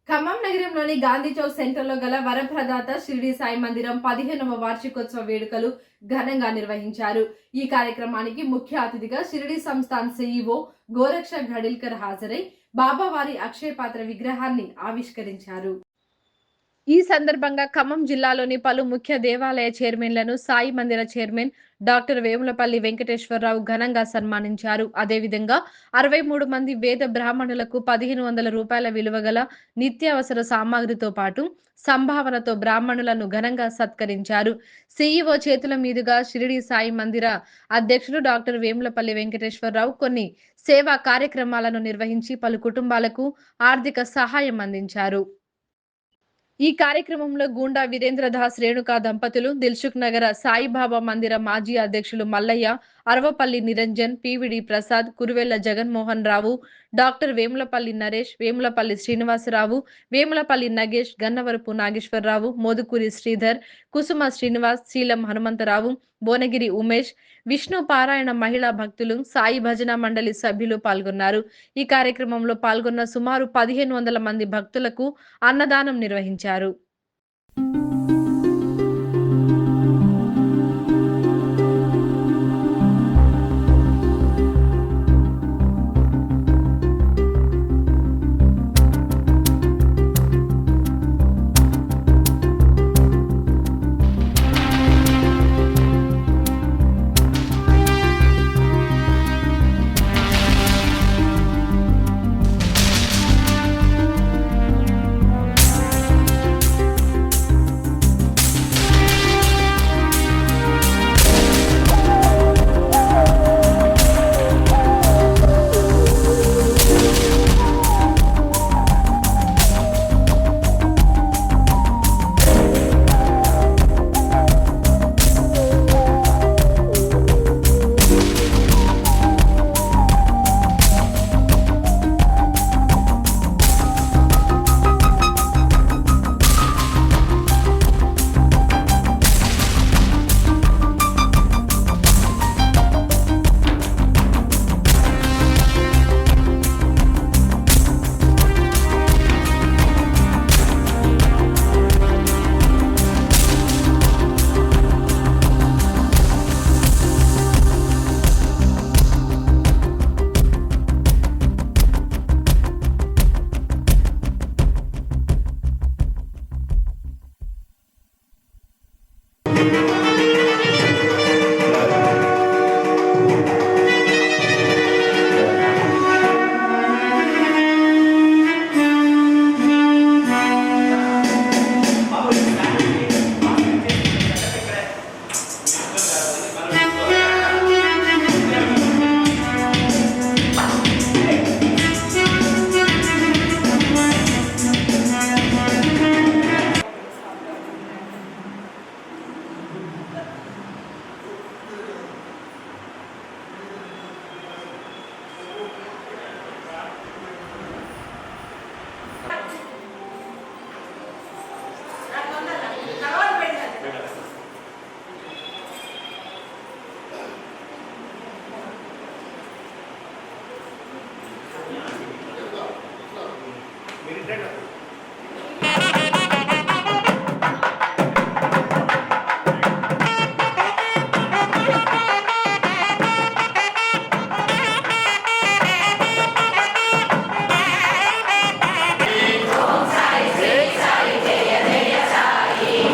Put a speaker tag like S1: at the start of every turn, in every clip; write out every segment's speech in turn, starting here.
S1: ఖమ్మం నగరంలోని గాంధీ చౌక్ సెంటర్లో గల వరప్రదాత షిరిడి సాయి మందిరం 15వ వార్షికోత్సవ వేడుకలు ఘనంగా నిర్వహించారు. ఈ కార్యక్రమానికి ముఖ్య అతిథిగా షిరిడి సంస్థాన్ CEO గోరక్ష ఘడిల్కర్ హాజరై బాబావారి అక్షయ పాత్ర విగ్రహాన్ని ఆవిష్కరించారు. ఈ సందర్భంగా ఖమ్మం జిల్లాలోని పలు ముఖ్య దేవాలయ చైర్మన్లను సాయి మందిర చైర్మన్ డాక్టర్ వేములపల్లి వెంకటేశ్వరరావు ఘనంగా సన్మానించారు. అదేవిధంగా 63 మంది వేద బ్రాహ్మణులకు 1500 రూపాయల విలువగల నిత్యావసర సామాగ్రితో పాటు సంభావనతో బ్రాహ్మణులను ఘనంగా సత్కరించారు. CEO చేతుల మీదుగా షిరిడి సాయి మందిర అధ్యక్షుడు డాక్టర్ వేములపల్లి వెంకటేశ్వరరావు కొన్ని సేవా కార్యక్రమాలను నిర్వహించి పలు కుటుంబాలకు ఆర్థిక సహాయం అందించారు. ఈ కార్యక్రమంలో గూండా వీరేంద్రదాస్ రేణుకా దంపతులు, దిల్సుఖ్ నగర సాయిబాబా మందిర మాజీ అధ్యక్షులు మల్లయ్య, అరవపల్లి నిరంజన్, పివిడి ప్రసాద్, కురువెల్ల జగన్మోహన్ రావు, డాక్టర్ వేములపల్లి నరేష్, వేములపల్లి శ్రీనివాసరావు, వేములపల్లి నగేష్, గన్నవరపు నాగేశ్వరరావు, మోదుకూరి శ్రీధర్, కుసుమ శ్రీనివాస్, శీలం హనుమంతరావు, భువనగిరి ఉమేష్, విష్ణు పారాయణ మహిళా భక్తులు, సాయి భజన మండలి సభ్యులు పాల్గొన్నారు. ఈ కార్యక్రమంలో పాల్గొన్న సుమారు 1500 మంది భక్తులకు అన్నదానం నిర్వహించారు.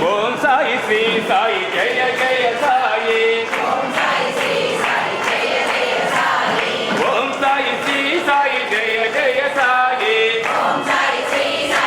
S2: Om Sai Sri Sai Jaya Jaya Sai. Om Sai Sri Sai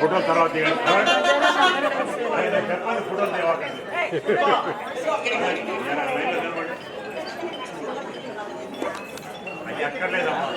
S2: photo తర్వాత చెప్పండి ఫోటో తేవాకండి అది ఎక్కర్లేదమ్మా.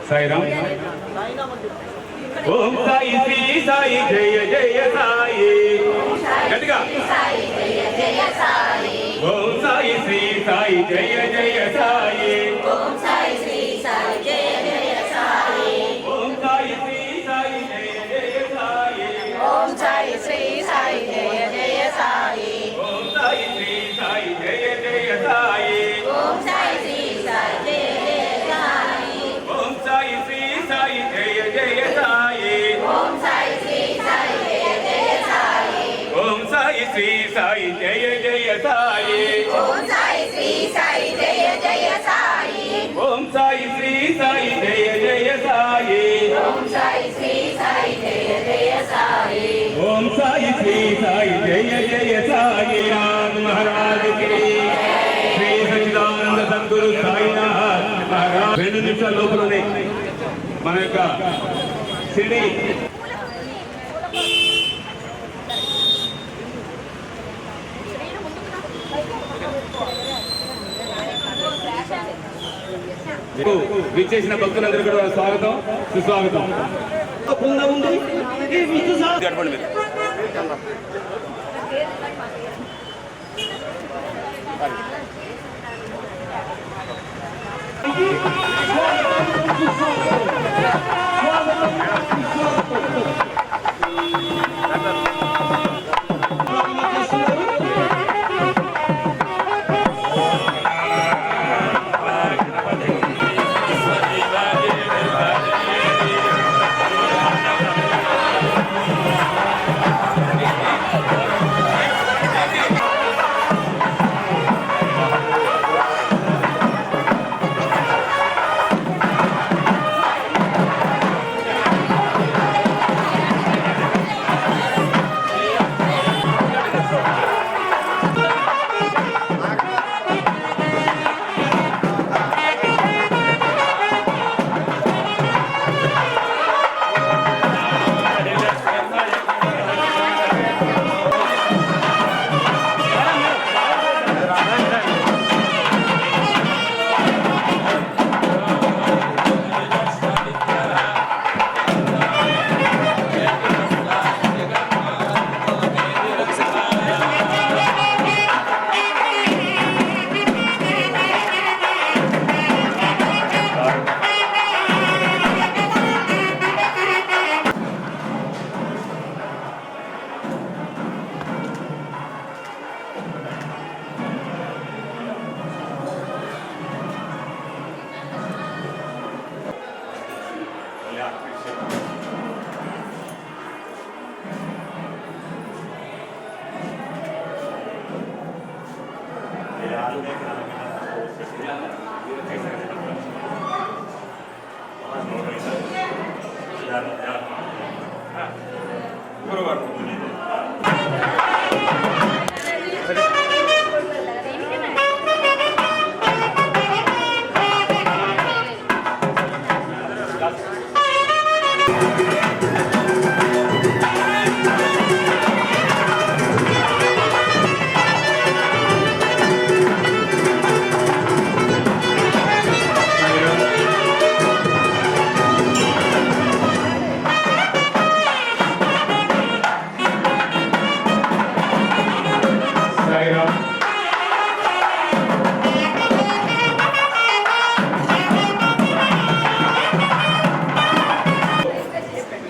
S3: సాయిరామ్. ఓం సాయి శ్రీ సాయి జయ జయ సాయి. గట్టిగా ఓం సాయి శ్రీ సాయి జయ జయ సాయి. ఓం సాయి శ్రీ సాయి జయ జయ సాయి. ఓం సాయి శ్రీ సాయి జయ జయ సాయి. ఓం సాయి శ్రీ సాయి జయ జయ సాయి. ఓం సాయి శ్రీ సాయి జయ జయ సాయి. ఓం సాయి శ్రీ సాయి జయ జయ సాయి. ఓం సాయి శ్రీ సాయి జయ జయ సాయి. ఓం సాయి శ్రీ సాయి జయ జయ సాయి. ఓం సాయి శ్రీ సాయి జయ జయ సాయి. ఓం సాయి శ్రీ సాయి జయ జయ సాయి. ఓం సాయి శ్రీ సాయి జయ జయ సాయి. ఓం సాయి శ్రీ సాయి జయ జయ సాయి. ఓం సాయి శ్రీ సాయి జయ జయ సాయి. రామ్ మహారాజ్ కి శ్రీ సచ్చిదానంద సద్గురు సాయినాథ్ మహారాజ్. 2 నిమిషాల లోపలనే మన యొక్క సిడి విచ్చేసిన భక్తులందరూ కూడా స్వాగతం సుస్వాగతం.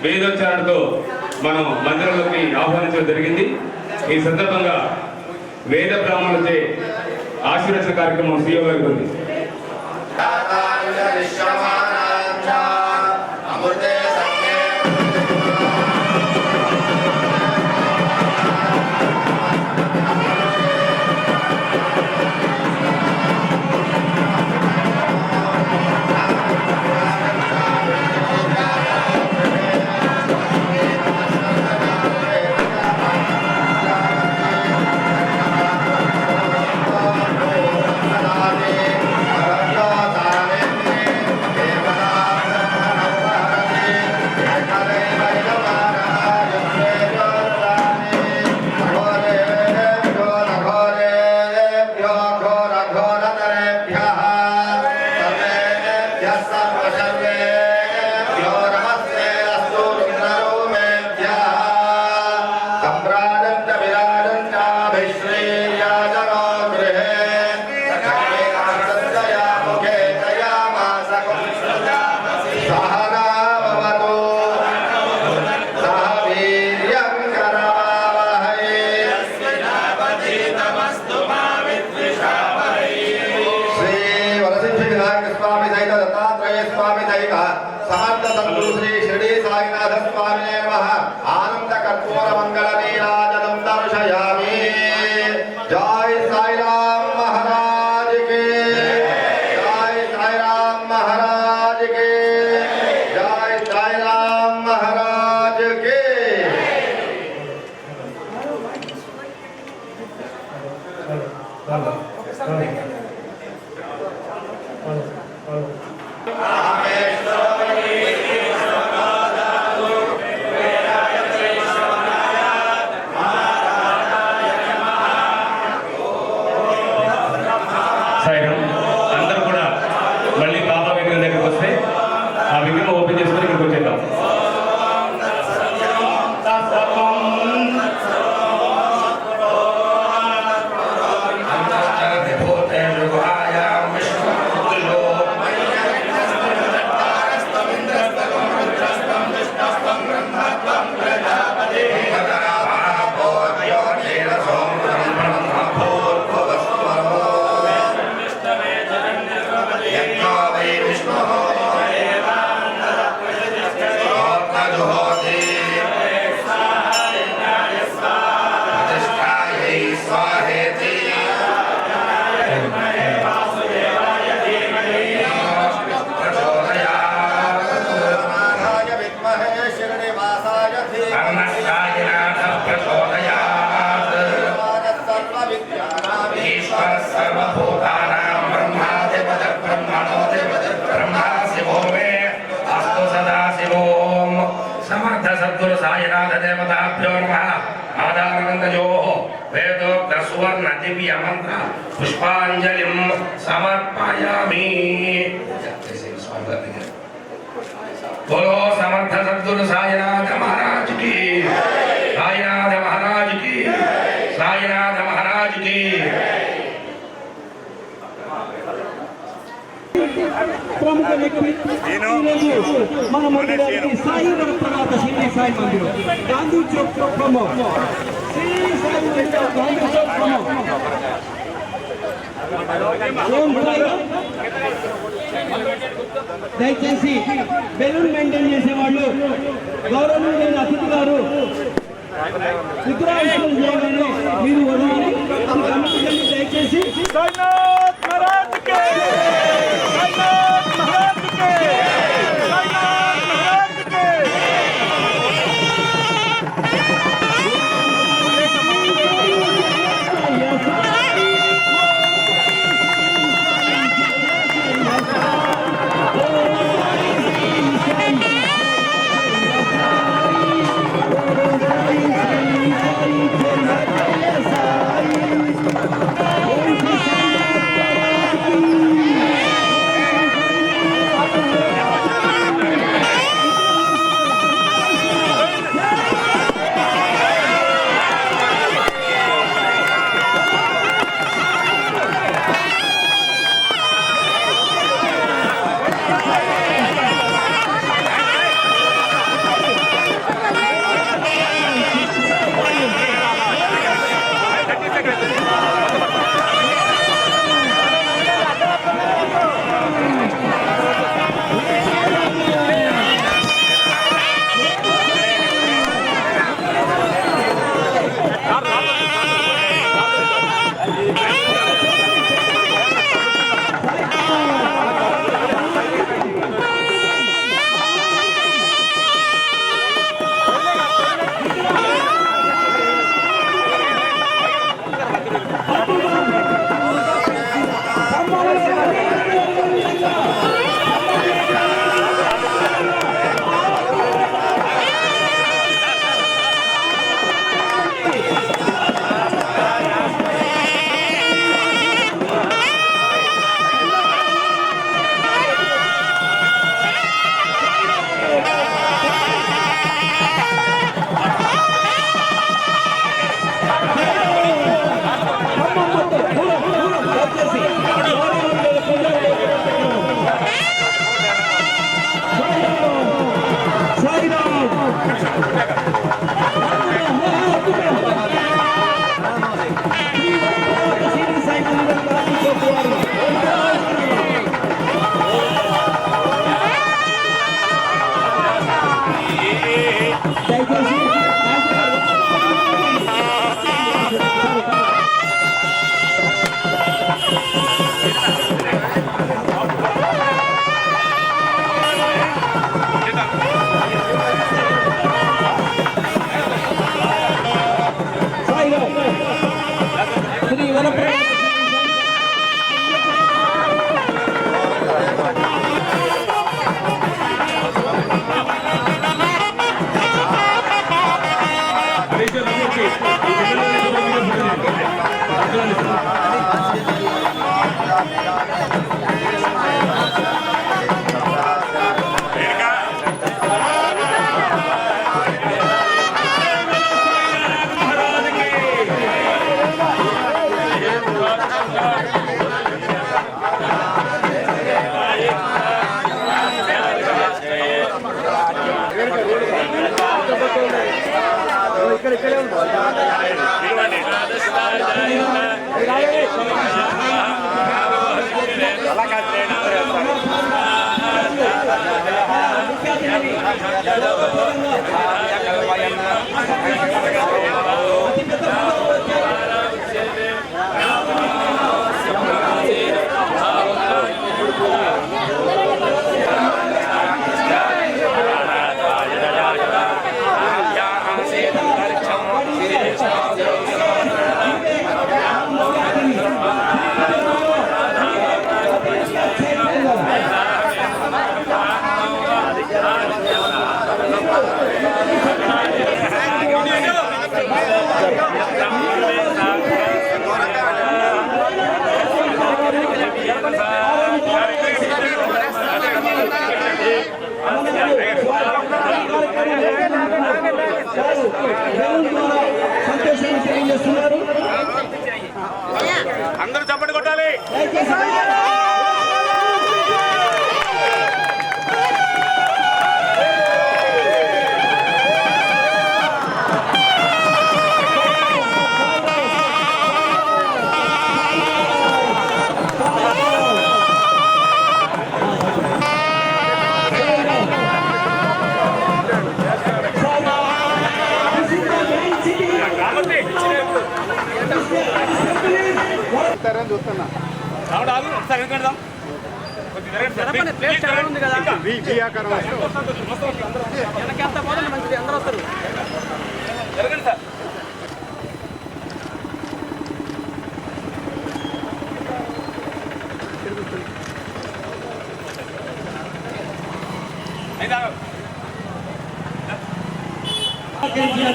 S3: వేదోచ్చారణతో మనం మందిరంలోకి ఆహ్వానించడం జరిగింది. ఈ సందర్భంగా వేద బ్రాహ్మణులచే ఆశీర్వచన కార్యక్రమం సీఎం గారికి ఉంది.
S4: समर्थ सद्गुरु श्री शिरडी साईनाथ स्वामी नमः। आनंद कर्पूर मंगल नीराजनं दर्शयामि। जय साई राम महाराज की जय, साई राम महाराज की जय, साई राम महाराज की।
S3: అందరూ కూడా మళ్ళీ బాబా విగ్రహం దగ్గరికి వస్తే ఆ విగ్రహం ఓపెన్ చేసుకుని ఇక్కడికి వచ్చేద్దాం. समर्थ सद्गुरु साईनाथ देवताभ्यो नमः। आदानंदयोः वेदोक्त सुवर्ण दिव्य मंत्र पुष्पांजलिं समर्पयामि। बोलो समर्थ सद्गुरु साईनाथ महाराज की, साईनाथ महाराज की, साईनाथ महाराज की।
S5: प्रमुख व्यक्ति मन मंदिर साई वरप्रदात श्री साई मंदिर गांधी चौक प्रमुख श्री साई मंदिर गांधी चौक प्रमुख దయచేసి బెలూన్ మెయింటైన్ చేసేవాళ్ళు గౌరవనీయులైన అతిథి గారు విగ్రహాలు చేయగానే మీరు వదలాలి. దయచేసి శ్రీ వరప్రదాత సంతోషాన్ని తెలియజేస్తున్నారు.
S2: అందరూ చప్పటి కొట్టాలి.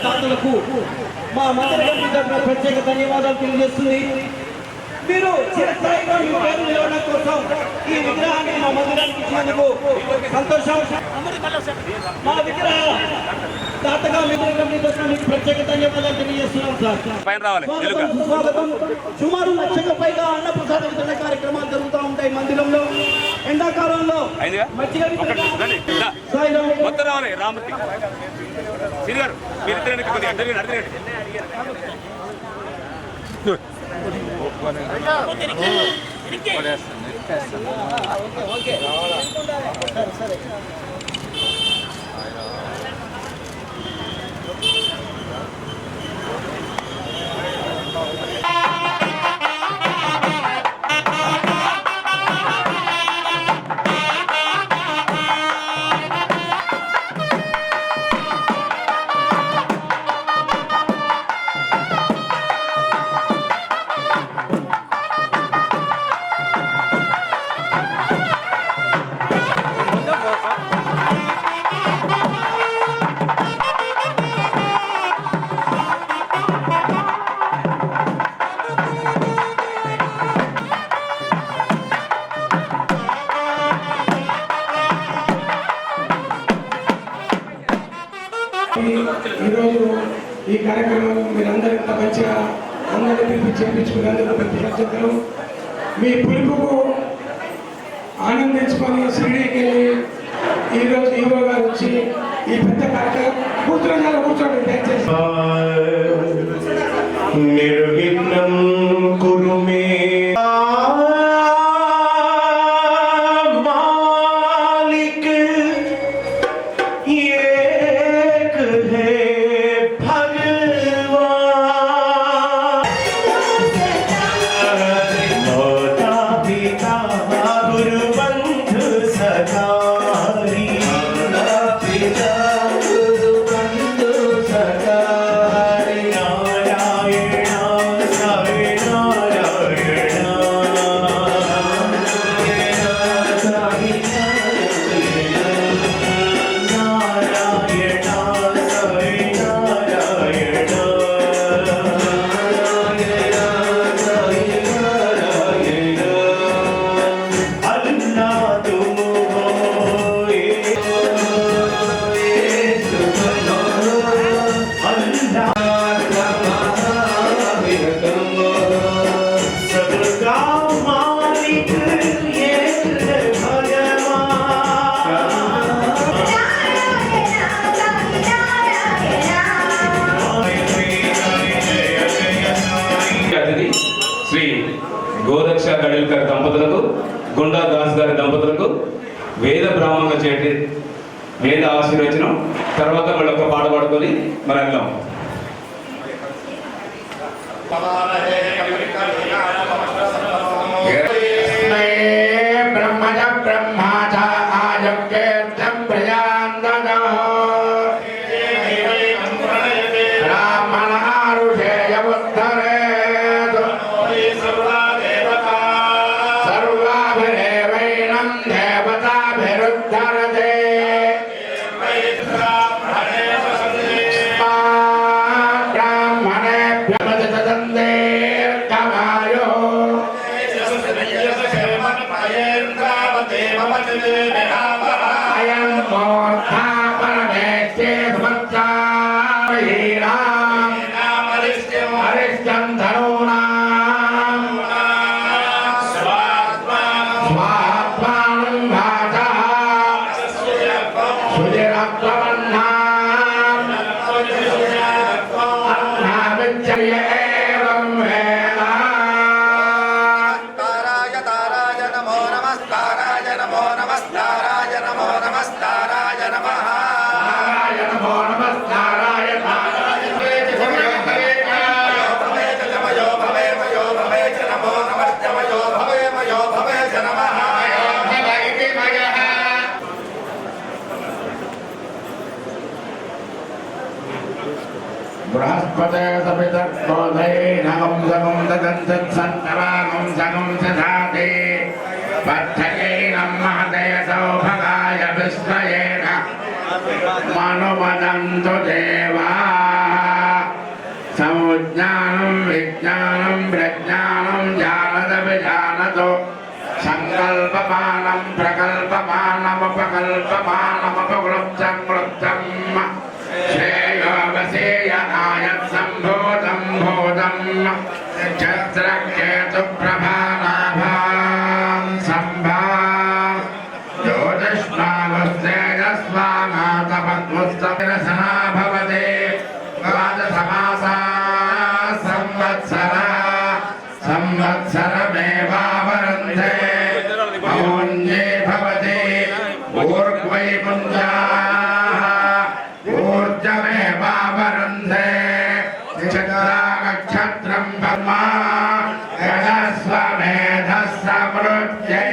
S5: దాతలకు మా మందిరం తరపున ప్రత్యేక ధన్యవాదాలు తెలియజేస్తుంది. మీరు చిరస్థాయిగా మీ పేరు నిలవడం కోసం ఈ విగ్రహాన్ని మా మందిరానికి ఇచ్చినందుకు సంతోషం. మా విగ్రహ దాతగా మీకు ప్రత్యేక ధన్యవాదాలు తెలియజేస్తున్నాం సార్. స్వాగతం. సుమారు 1,00,000 పైగా అన్నప్రసాద వితరణ కార్యక్రమాలు జరుగుతూ ఉంటాయి మందిరంలో. ఎండాకాలంలో మజ్జిగ
S3: మొత్తం రావాలి. రామూర్తి శ్రీగారు మీరు కొద్దిగా
S5: ఈరోజు ఈ కార్యక్రమం మీరందరూ ఇంత మంచిగా అందరినీ పిలిపి చేయించుకున్నందుకు ప్రతి పద్ధతులు మీ పిలుపుకు ఆనందించుకొని షిరిడీకి వెళ్ళి ఈరోజు ఈవో గారు వచ్చి ఈ పెద్ద కార్యక్రమం కూర్చోండి దయచేసి.
S6: నిర్విఘ్నం కురు మే మాలిక్ ఏక్ హై భగవాన్ మాతా పితా గురు బంధు సఖారి మాతా పితా గురు బంధు సఖారి నారాయణ
S3: గోరక్ష గడిల్కర్ దంపతులకు, గుండా దాస్ గారి దంపతులకు వేద బ్రాహ్మణుల చేతి వేద ఆశీర్వచనం. తర్వాత మళ్ళీ ఒక పాట పాడుకొని మరి వెళ్దాం.
S6: బ్రహ్మజ బ్రహ్మాచ ఆజక్యేర్థం ప్రజాందనో బ్రాహ్మణారుషేయముద్ధరేతు సర్వాభిరేవైనం దేవతాభిరుద్ధరతే అయం మూర్ఖా పరమేష్ఠే సమర్థాహీనాం హరిష్టం ధనూనాం స్వాత్మానం భాసః సుజిరప్లవన్నాం అన్నావిచ్చర్య ఏవం వేద
S4: తారాయ తారాయ నమో నమస్తారాయ నమో నమస్తారాయ నమో నమస్తారాయ నమః
S6: నమో నమస్తారాయ
S4: మయో భవే మయో భవే చ నమో నమస్తమయో భవే మయో భవే చ నమః
S6: బృహస్పతే సపితర్బోధైనగం సగం దగంసంతరాగం సగం సధాతే పట్టయేనం మహతే సౌభగాయ విశ్వయేన మనుమదంతు దేవా సముజ్ఞానం విజ్ఞానం ప్రజ్ఞానం జానద విజానతో సంకల్పమానం ప్రకల్పమానమపకల్పమానమపకృప్తం కృప్తం శ్రేయోవసేయనాయ సంభూతం భూతం ఛత్రకేతు ప్రభానాభాం సంభా జ్యోతిష్మావస్తేజస్వామాతపద్ముస్తవిరసనా భవతే ద్వాదశమాసా సంవత్సరా సంవత్సరమేవావరుంధే మౌన్యే భవతి ఊర్ధ్వై పుంజాః ఊర్జమేవావరుంధే నక్షత్రం బ్రహ్మా గణస్వమేధः సమృద్ధ్యై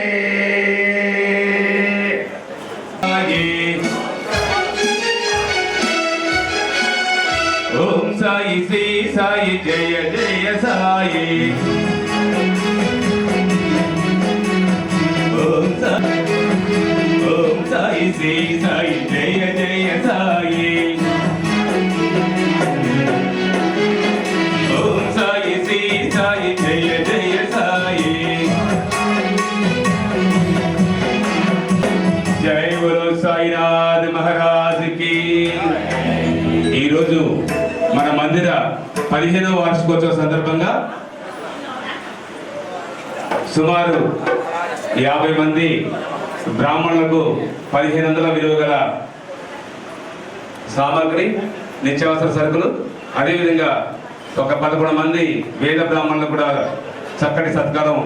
S3: ఓం సాయి శ్రీ సాయి జయ జయ సాయి. ఓం సాయి శ్రీ సాయి జయ జయ సాయి. ఓం సాయి శ్రీ సాయి జయ జయ సాయి. జై బోలో సాయినాథ్ మహారాజ్ కి. ఈరోజు మన మందిర 15వ వార్షికోత్సవ సందర్భంగా సుమారు 50 మంది బ్రాహ్మణులకు 1500 విలువ గల సామగ్రి, నిత్యావసర సరుకులు, అదేవిధంగా ఒక 11 మంది వేద బ్రాహ్మణులకు కూడా చక్కటి సత్కారం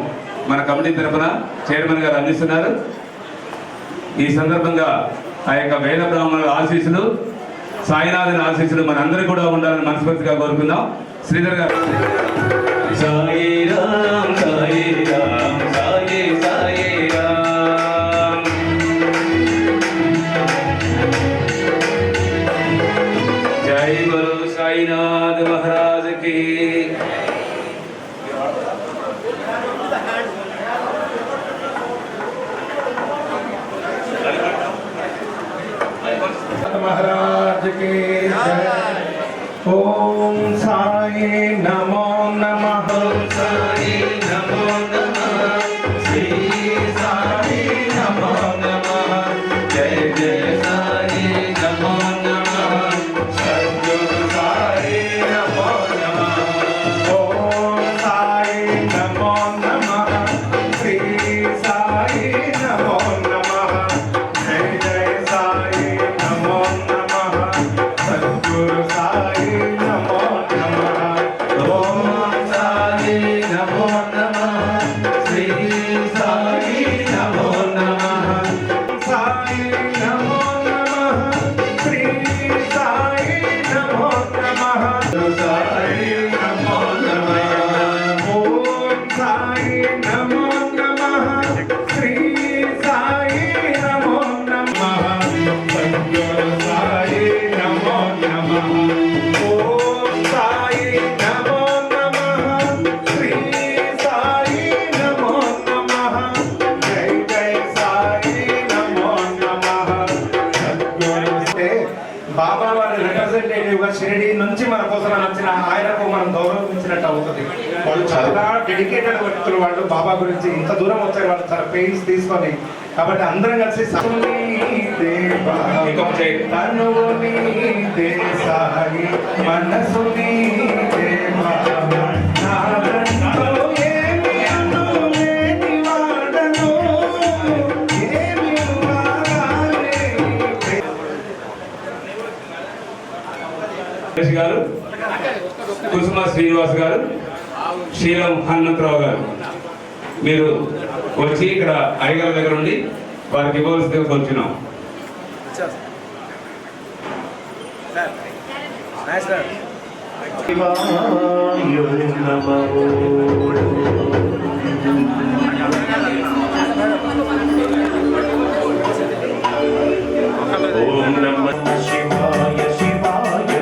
S3: మన కమిటీ తరఫున చైర్మన్ గారు అందిస్తున్నారు. ఈ సందర్భంగా ఆ యొక్క వేద బ్రాహ్మణుల ఆశీస్సులు, సాయినాథుని ఆశీస్సులు మనందరికీ కూడా ఉండాలని మనస్ఫూర్తిగా కోరుకుందాం. శ్రీధర్ గారు. సాయి రామ్ సాయి రామ్ సాయి సాయి రామ్. జై బోలో సాయినాథ్ మహారాజ్ కి.
S6: महाराज के जय। ओम साई नमो नमः।
S3: ఓం సాయి నమో
S7: షిరిడి నుంచి మన కోసం వచ్చిన ఆయనకు మనం గౌరవించినట్టు అవుతుంది. వాళ్ళు చాలా డెడికేటెడ్ వ్యక్తులు, వాళ్ళు బాబా గురించి ఇంత దూరం వచ్చారు, వాళ్ళు చాలా పెయిన్స్ తీసుకొని. కాబట్టి అందరం కలిసి
S3: గారు, కుసుమ శ్రీనివాస్ గారు, శీలం హనుమంతరావు గారు, మీరు వచ్చి ఇక్కడ అయ్యగారి దగ్గర ఉండి వారికి ఇవ్వవలసిందిగా కోరుచున్నాం. ఓం నమః శివాయ శివాయ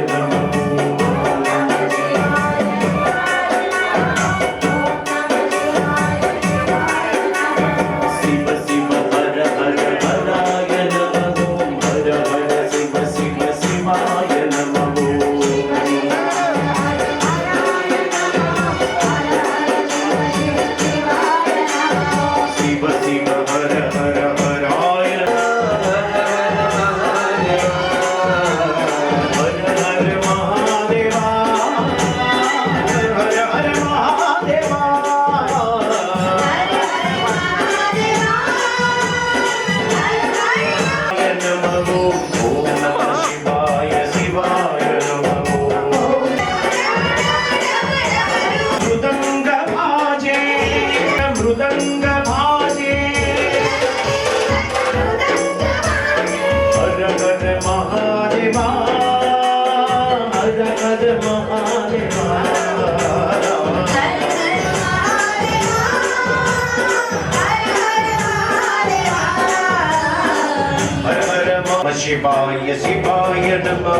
S3: शिवाय शिवाय नमो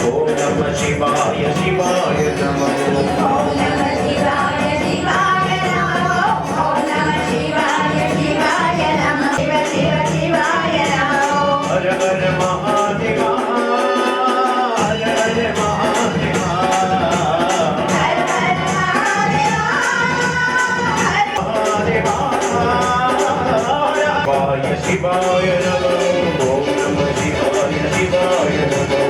S3: ओम नमः शिवाय शिवाय नमो ओम नमः शिवाय शिवाय नमो ओम नमः शिवाय शिवाय नमो शिव शिव शिवाय नमो हर हर महादेव हर हर महादेव हर हर महादेव हर महादेव शिवाय नमो ओम नमः शिवाय शिवाय नमो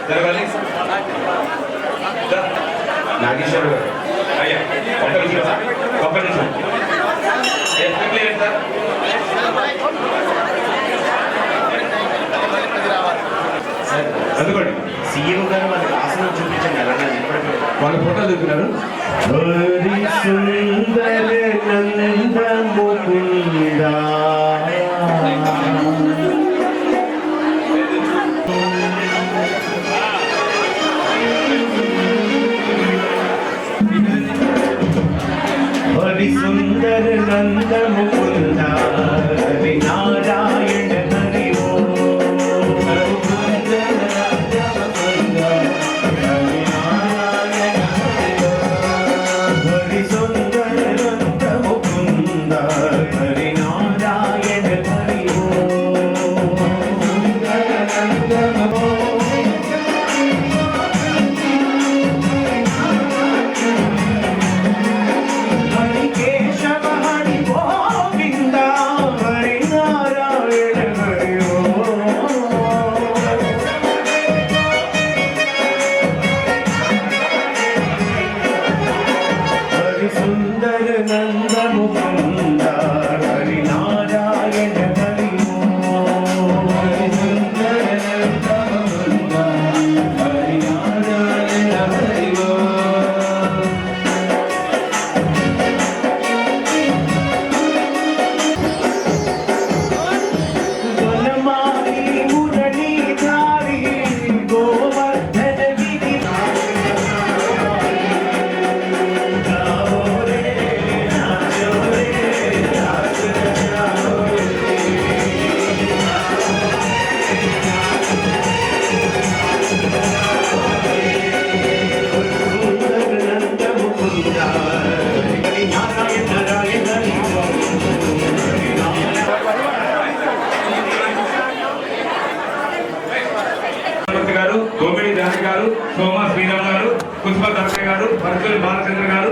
S3: జరగాలి. నాగేశ్వర గారు అయ్యా ఒక్క నిమిషం సార్, ఒక్క నిమిషం. Clear sir. అందుకోండి.
S2: సీఎం గారు వాళ్ళకి ఆసనం చూపించండి అలాగే
S3: వాళ్ళ ఫోటోలు చూపినారు.
S6: హరి సుందర నంద ముకుంద హరి నారాయణ హరి ఓం హరి సుందర నంద ముకుంద హరి నారాయణ హరి హరి కేశవ హరి గోవింద హరి నారాయణ హరి హరి సుందర నంద ముకుంద హరి నారాయణ హరి హరి సుందర నంద ముకుంద హరి నారాయణ హరి వనమాలి మురళీధారి గోవర్ధన గిరి గావో రే నాచో రే నాచ జావో సుందర నంద ముకుంద హరి నారాయణ నారాయణ హరి
S3: మూర్తి గారు, గోమిడి జానకి గారు, సోమా శ్రీరామ్ గారు, పుష్ప దర్శ గారు, పరచూరి బాలచంద్ర గారు,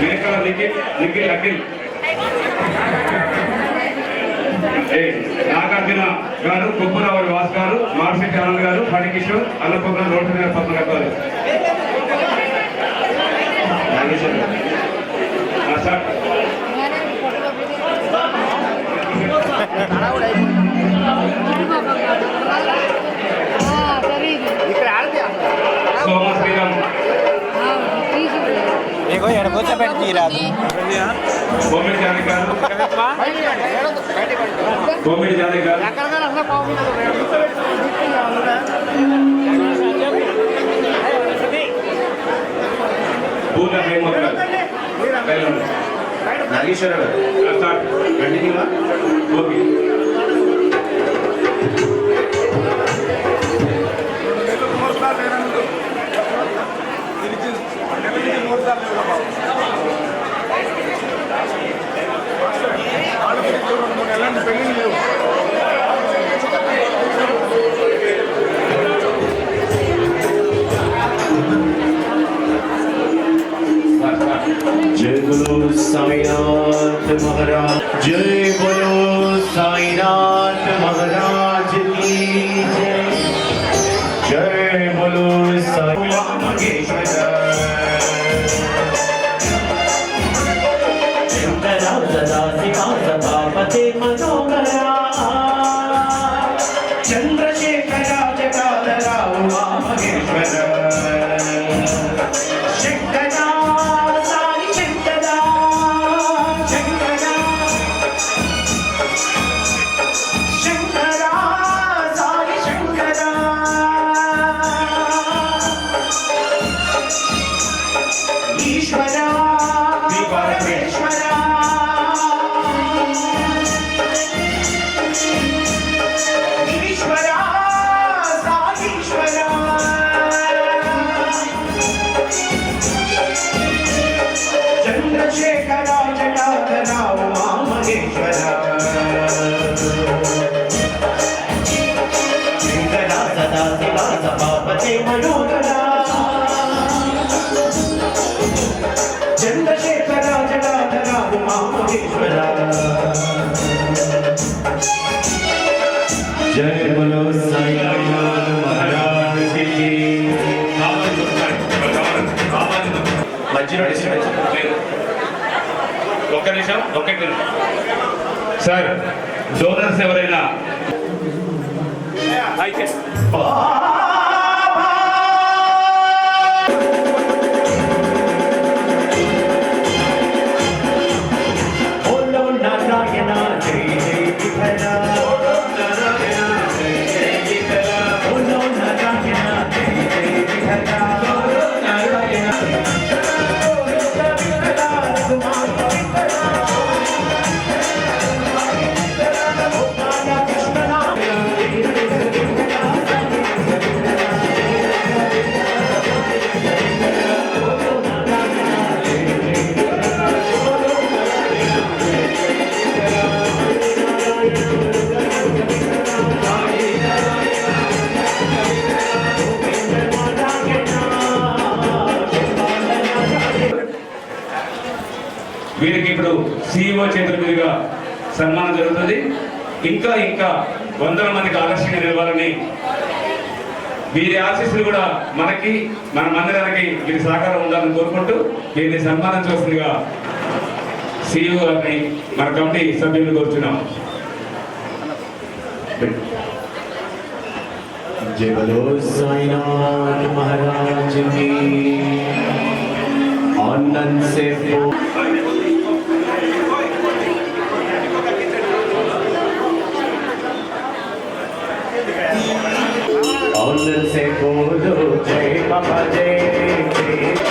S3: మేకల నిఖిల్ అఖిల్, నాగార్జున గారు, కుప్పరావు వాస్ గారు, మార్సిటి ఆనంద్ గారు, ఫణికిషోర్, అన్నపూర్ణ రోడ్డు పద్మ గారు. సార్ సోమా శ్రీరామ్, గోమిడి జానకి గారు, గోమిడి జానకి గారు, పూర్ణ హేమత్ గారు,
S2: నాగేశ్వర గారు
S3: సార్
S2: కంటిన్యూగా
S3: గోపి,
S6: जय बोलो साईनाथ महाराज, जय बोलो साईनाथ महाराज की जय, जय बोलो साई महेश्वर शंकरा सदा शिवा सभापते मनोहरा चंद्रशेखरा जटाधरा उमा महेश्वर शंकरा साई शंकरा शंकरा शंकरा साई शंकरा ईश्वरा परमेश्वरा ईश्वरा साईश्वरा चंद्रशेखरा जटाधरा उमा महेश्वरा शंकरा सदा शिवा सभापते मनोहरा चंद्रशेखरा जटाधरा उमा महेश्वरा जय बोलो साईनाथ महाराज की
S2: మధ్యలో డిస్టర్బెన్స్
S3: లేదు. ఒక్క నిమిషం, ఒక్క సార్, డోనర్స్ ఎవరైనా అయితే
S6: బోలో నారాయణ జై జై విఠల బోలో నారాయణ జై జై విఠల బోలో నారాయణ జై జై విఠల బోలో నారాయణ
S3: వీరికి ఇప్పుడు సిఇఓ చేతుల మీదుగా సన్మానం జరుగుతుంది. ఇంకా ఇంకా వందల మందికి ఆదర్శంగా నిలవాలని, వీరి ఆశీస్సులు కూడా మనకి, మన మందిరానికి వీరి సహకారం ఉండాలని కోరుకుంటూ వీరిని సన్మానం చేస్తుందిగా సిఇఓ గారిని మన కమిటీ సభ్యులు కోరుతున్నాం.
S6: जय बोलो साईनाथ महाराज की आनंद से आनंद से बोलो जय बाबा जय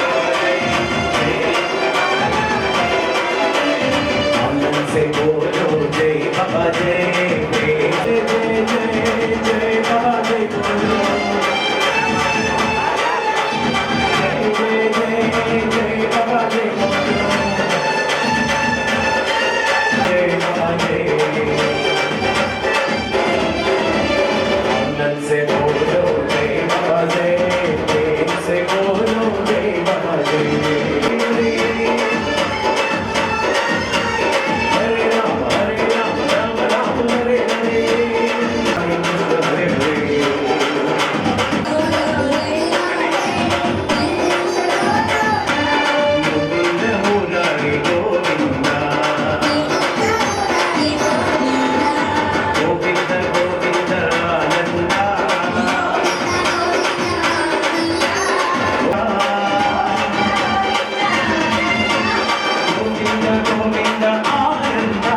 S6: आनंद से बोलो जय बाबा जय जय जय जय जय बाबा जय बोलो जय जय जय बाबा जय बोलो जय बाबा जय आनंद से बोलो जय बाबा जय प्रेम से बोलो जय बाबा जय हरे राम राम राम हरे हरे हरे हरे गोविंद मुरारी गोविंदा गोविंद गोविंद आनंदा गोविंद गोविंद आनंदा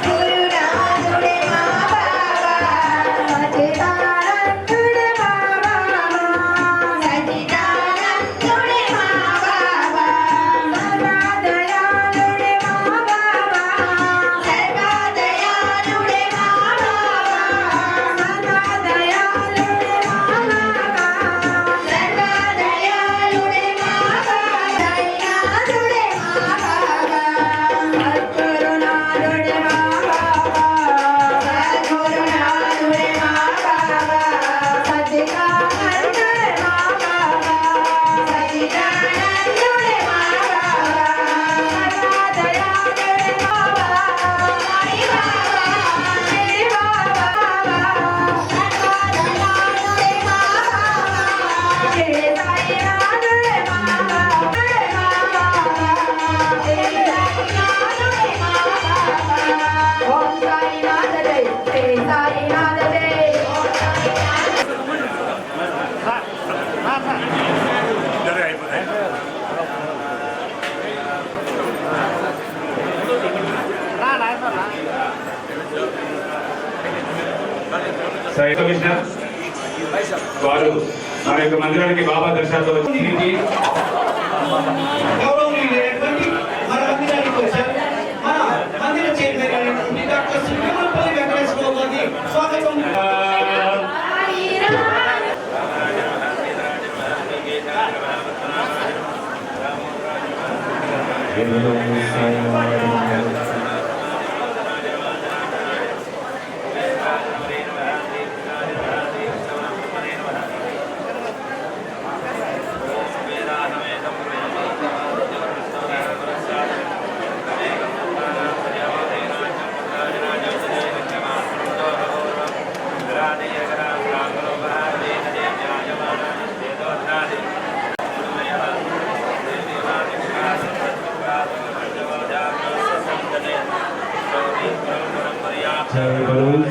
S8: సద్గురునాథుడే మా బాబా సచిదానందుడే మా బాబా సచిదానందుడే మా బాబా సర్వదయాళుడే మా బాబా సర్వదయాళుడే మా బాబా సర్వదయాళుడే మా బాబా సర్వదయాళుడే మా బాబా దయాళుడే మా బాబా సద్గురునాథుడే మా బాబా సద్గురునాథుడే మా బాబా సచ్చిదానందుడే మా బాబా సచ్చిదానందుడే మా బాబా సర్వదయాళుడే మా బాబా సాయి బాబా శ్రీ బాబా సర్వదయాళుడే మా బాబా శ్రీ సాయినాథుడే మా బాబా ఓం సాయినాథ జై శ్రీ సాయినాథ జై
S3: సాయి కమిషనర్ వారు మన యొక్క మందిరానికి బాబా దర్శనాలతో వచ్చి తిరిగి
S5: గౌరవనీయులైనటువంటి మన మందిరానికి వచ్చారు. మన మందిర చైర్మన్ అయినటువంటి డాక్టర్ శ్రీమలపల్లి వెంకటేశ్వరరావు గారిని స్వాగతం.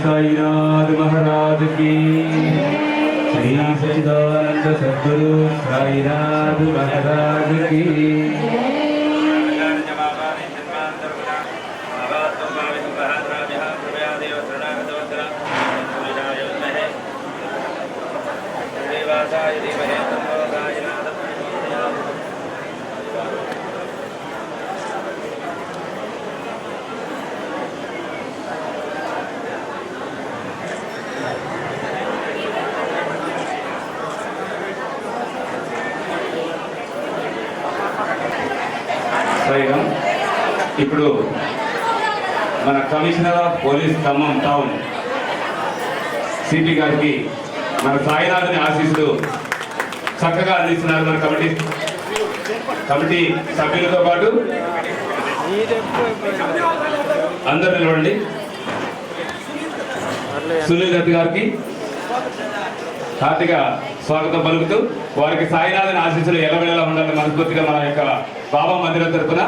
S3: साईनाथ महाराज की श्री सच्चिदानंद सद्गुरु साईनाथ महाराज की ఇప్పుడు మన commissioner of police Khammam town CP గారికి మన సాయినాథుని ఆశీస్సులు చక్కగా అందిస్తున్నారు మన కమిటీ సభ్యులతో పాటు అందరూ నిలవండి. సునీల్ దత్ గారికి హార్దిక స్వాగతం పలుకుతూ వారికి సాయినాథుని ఆశీస్సులు ఎల్లవేళలా ఉండాలని మనస్ఫూర్తిగా మన యొక్క బాబా మందిరం తరపున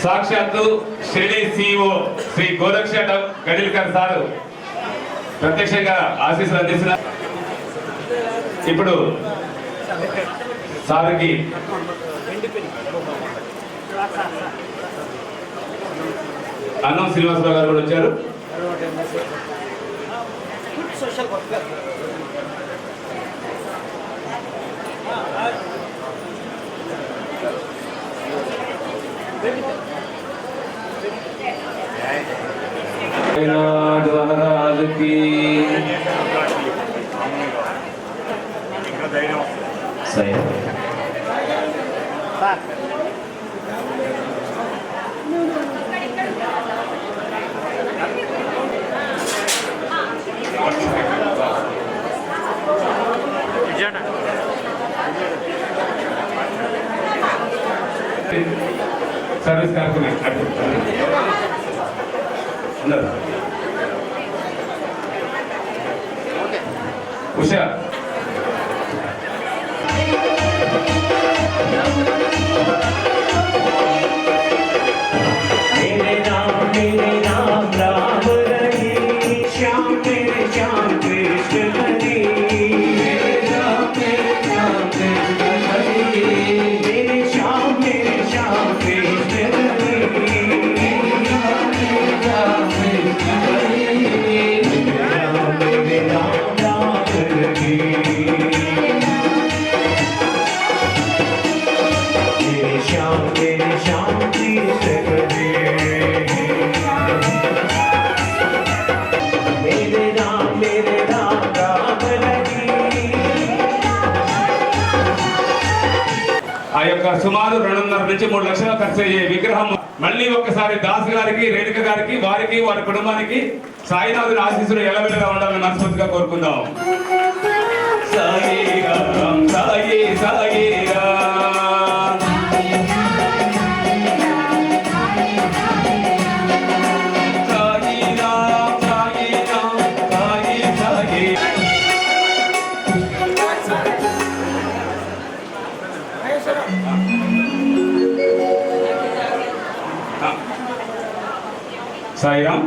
S3: సాక్షాత్తు షిరిడి సిఇఓ శ్రీ గోరక్ష గడిల్కర్ సారు ప్రత్యక్షంగా ఆశీస్సులు అందిస్తున్నారు. ఇప్పుడు సార్కి అన్నం శ్రీనివాసరావు గారు కూడా వచ్చారు. महाराज की
S6: सही
S3: सर्विस कारखाने उषा
S6: मेरे नाम राम रही श्याम तेरे श्याम कृष्ण हरी मेरे श्याम कृष्ण हरी मेरे श्याम कृष्ण हरी मेरे राम रही मेरे श्याम कृष्ण हरी मेरे राम राम रही
S3: ఆ యొక్క సుమారు 2.5 నుంచి 3 లక్షల ఖర్చు అయ్యే విగ్రహం మళ్ళీ ఒక్కసారి దాస్ గారికి రేణుక గారికి వారికి వారి కుటుంబానికి సాయినాథుని ఆశీస్సులు ఎల్లవెల్లగా ఉండాలని మనస్ఫూర్తిగా కోరుకుందాం. సాయి రామ్ సాయి సాయి రామ్ సాయి రామ్ సాయి రామ్ సాయి సాయి సాయిరామ్.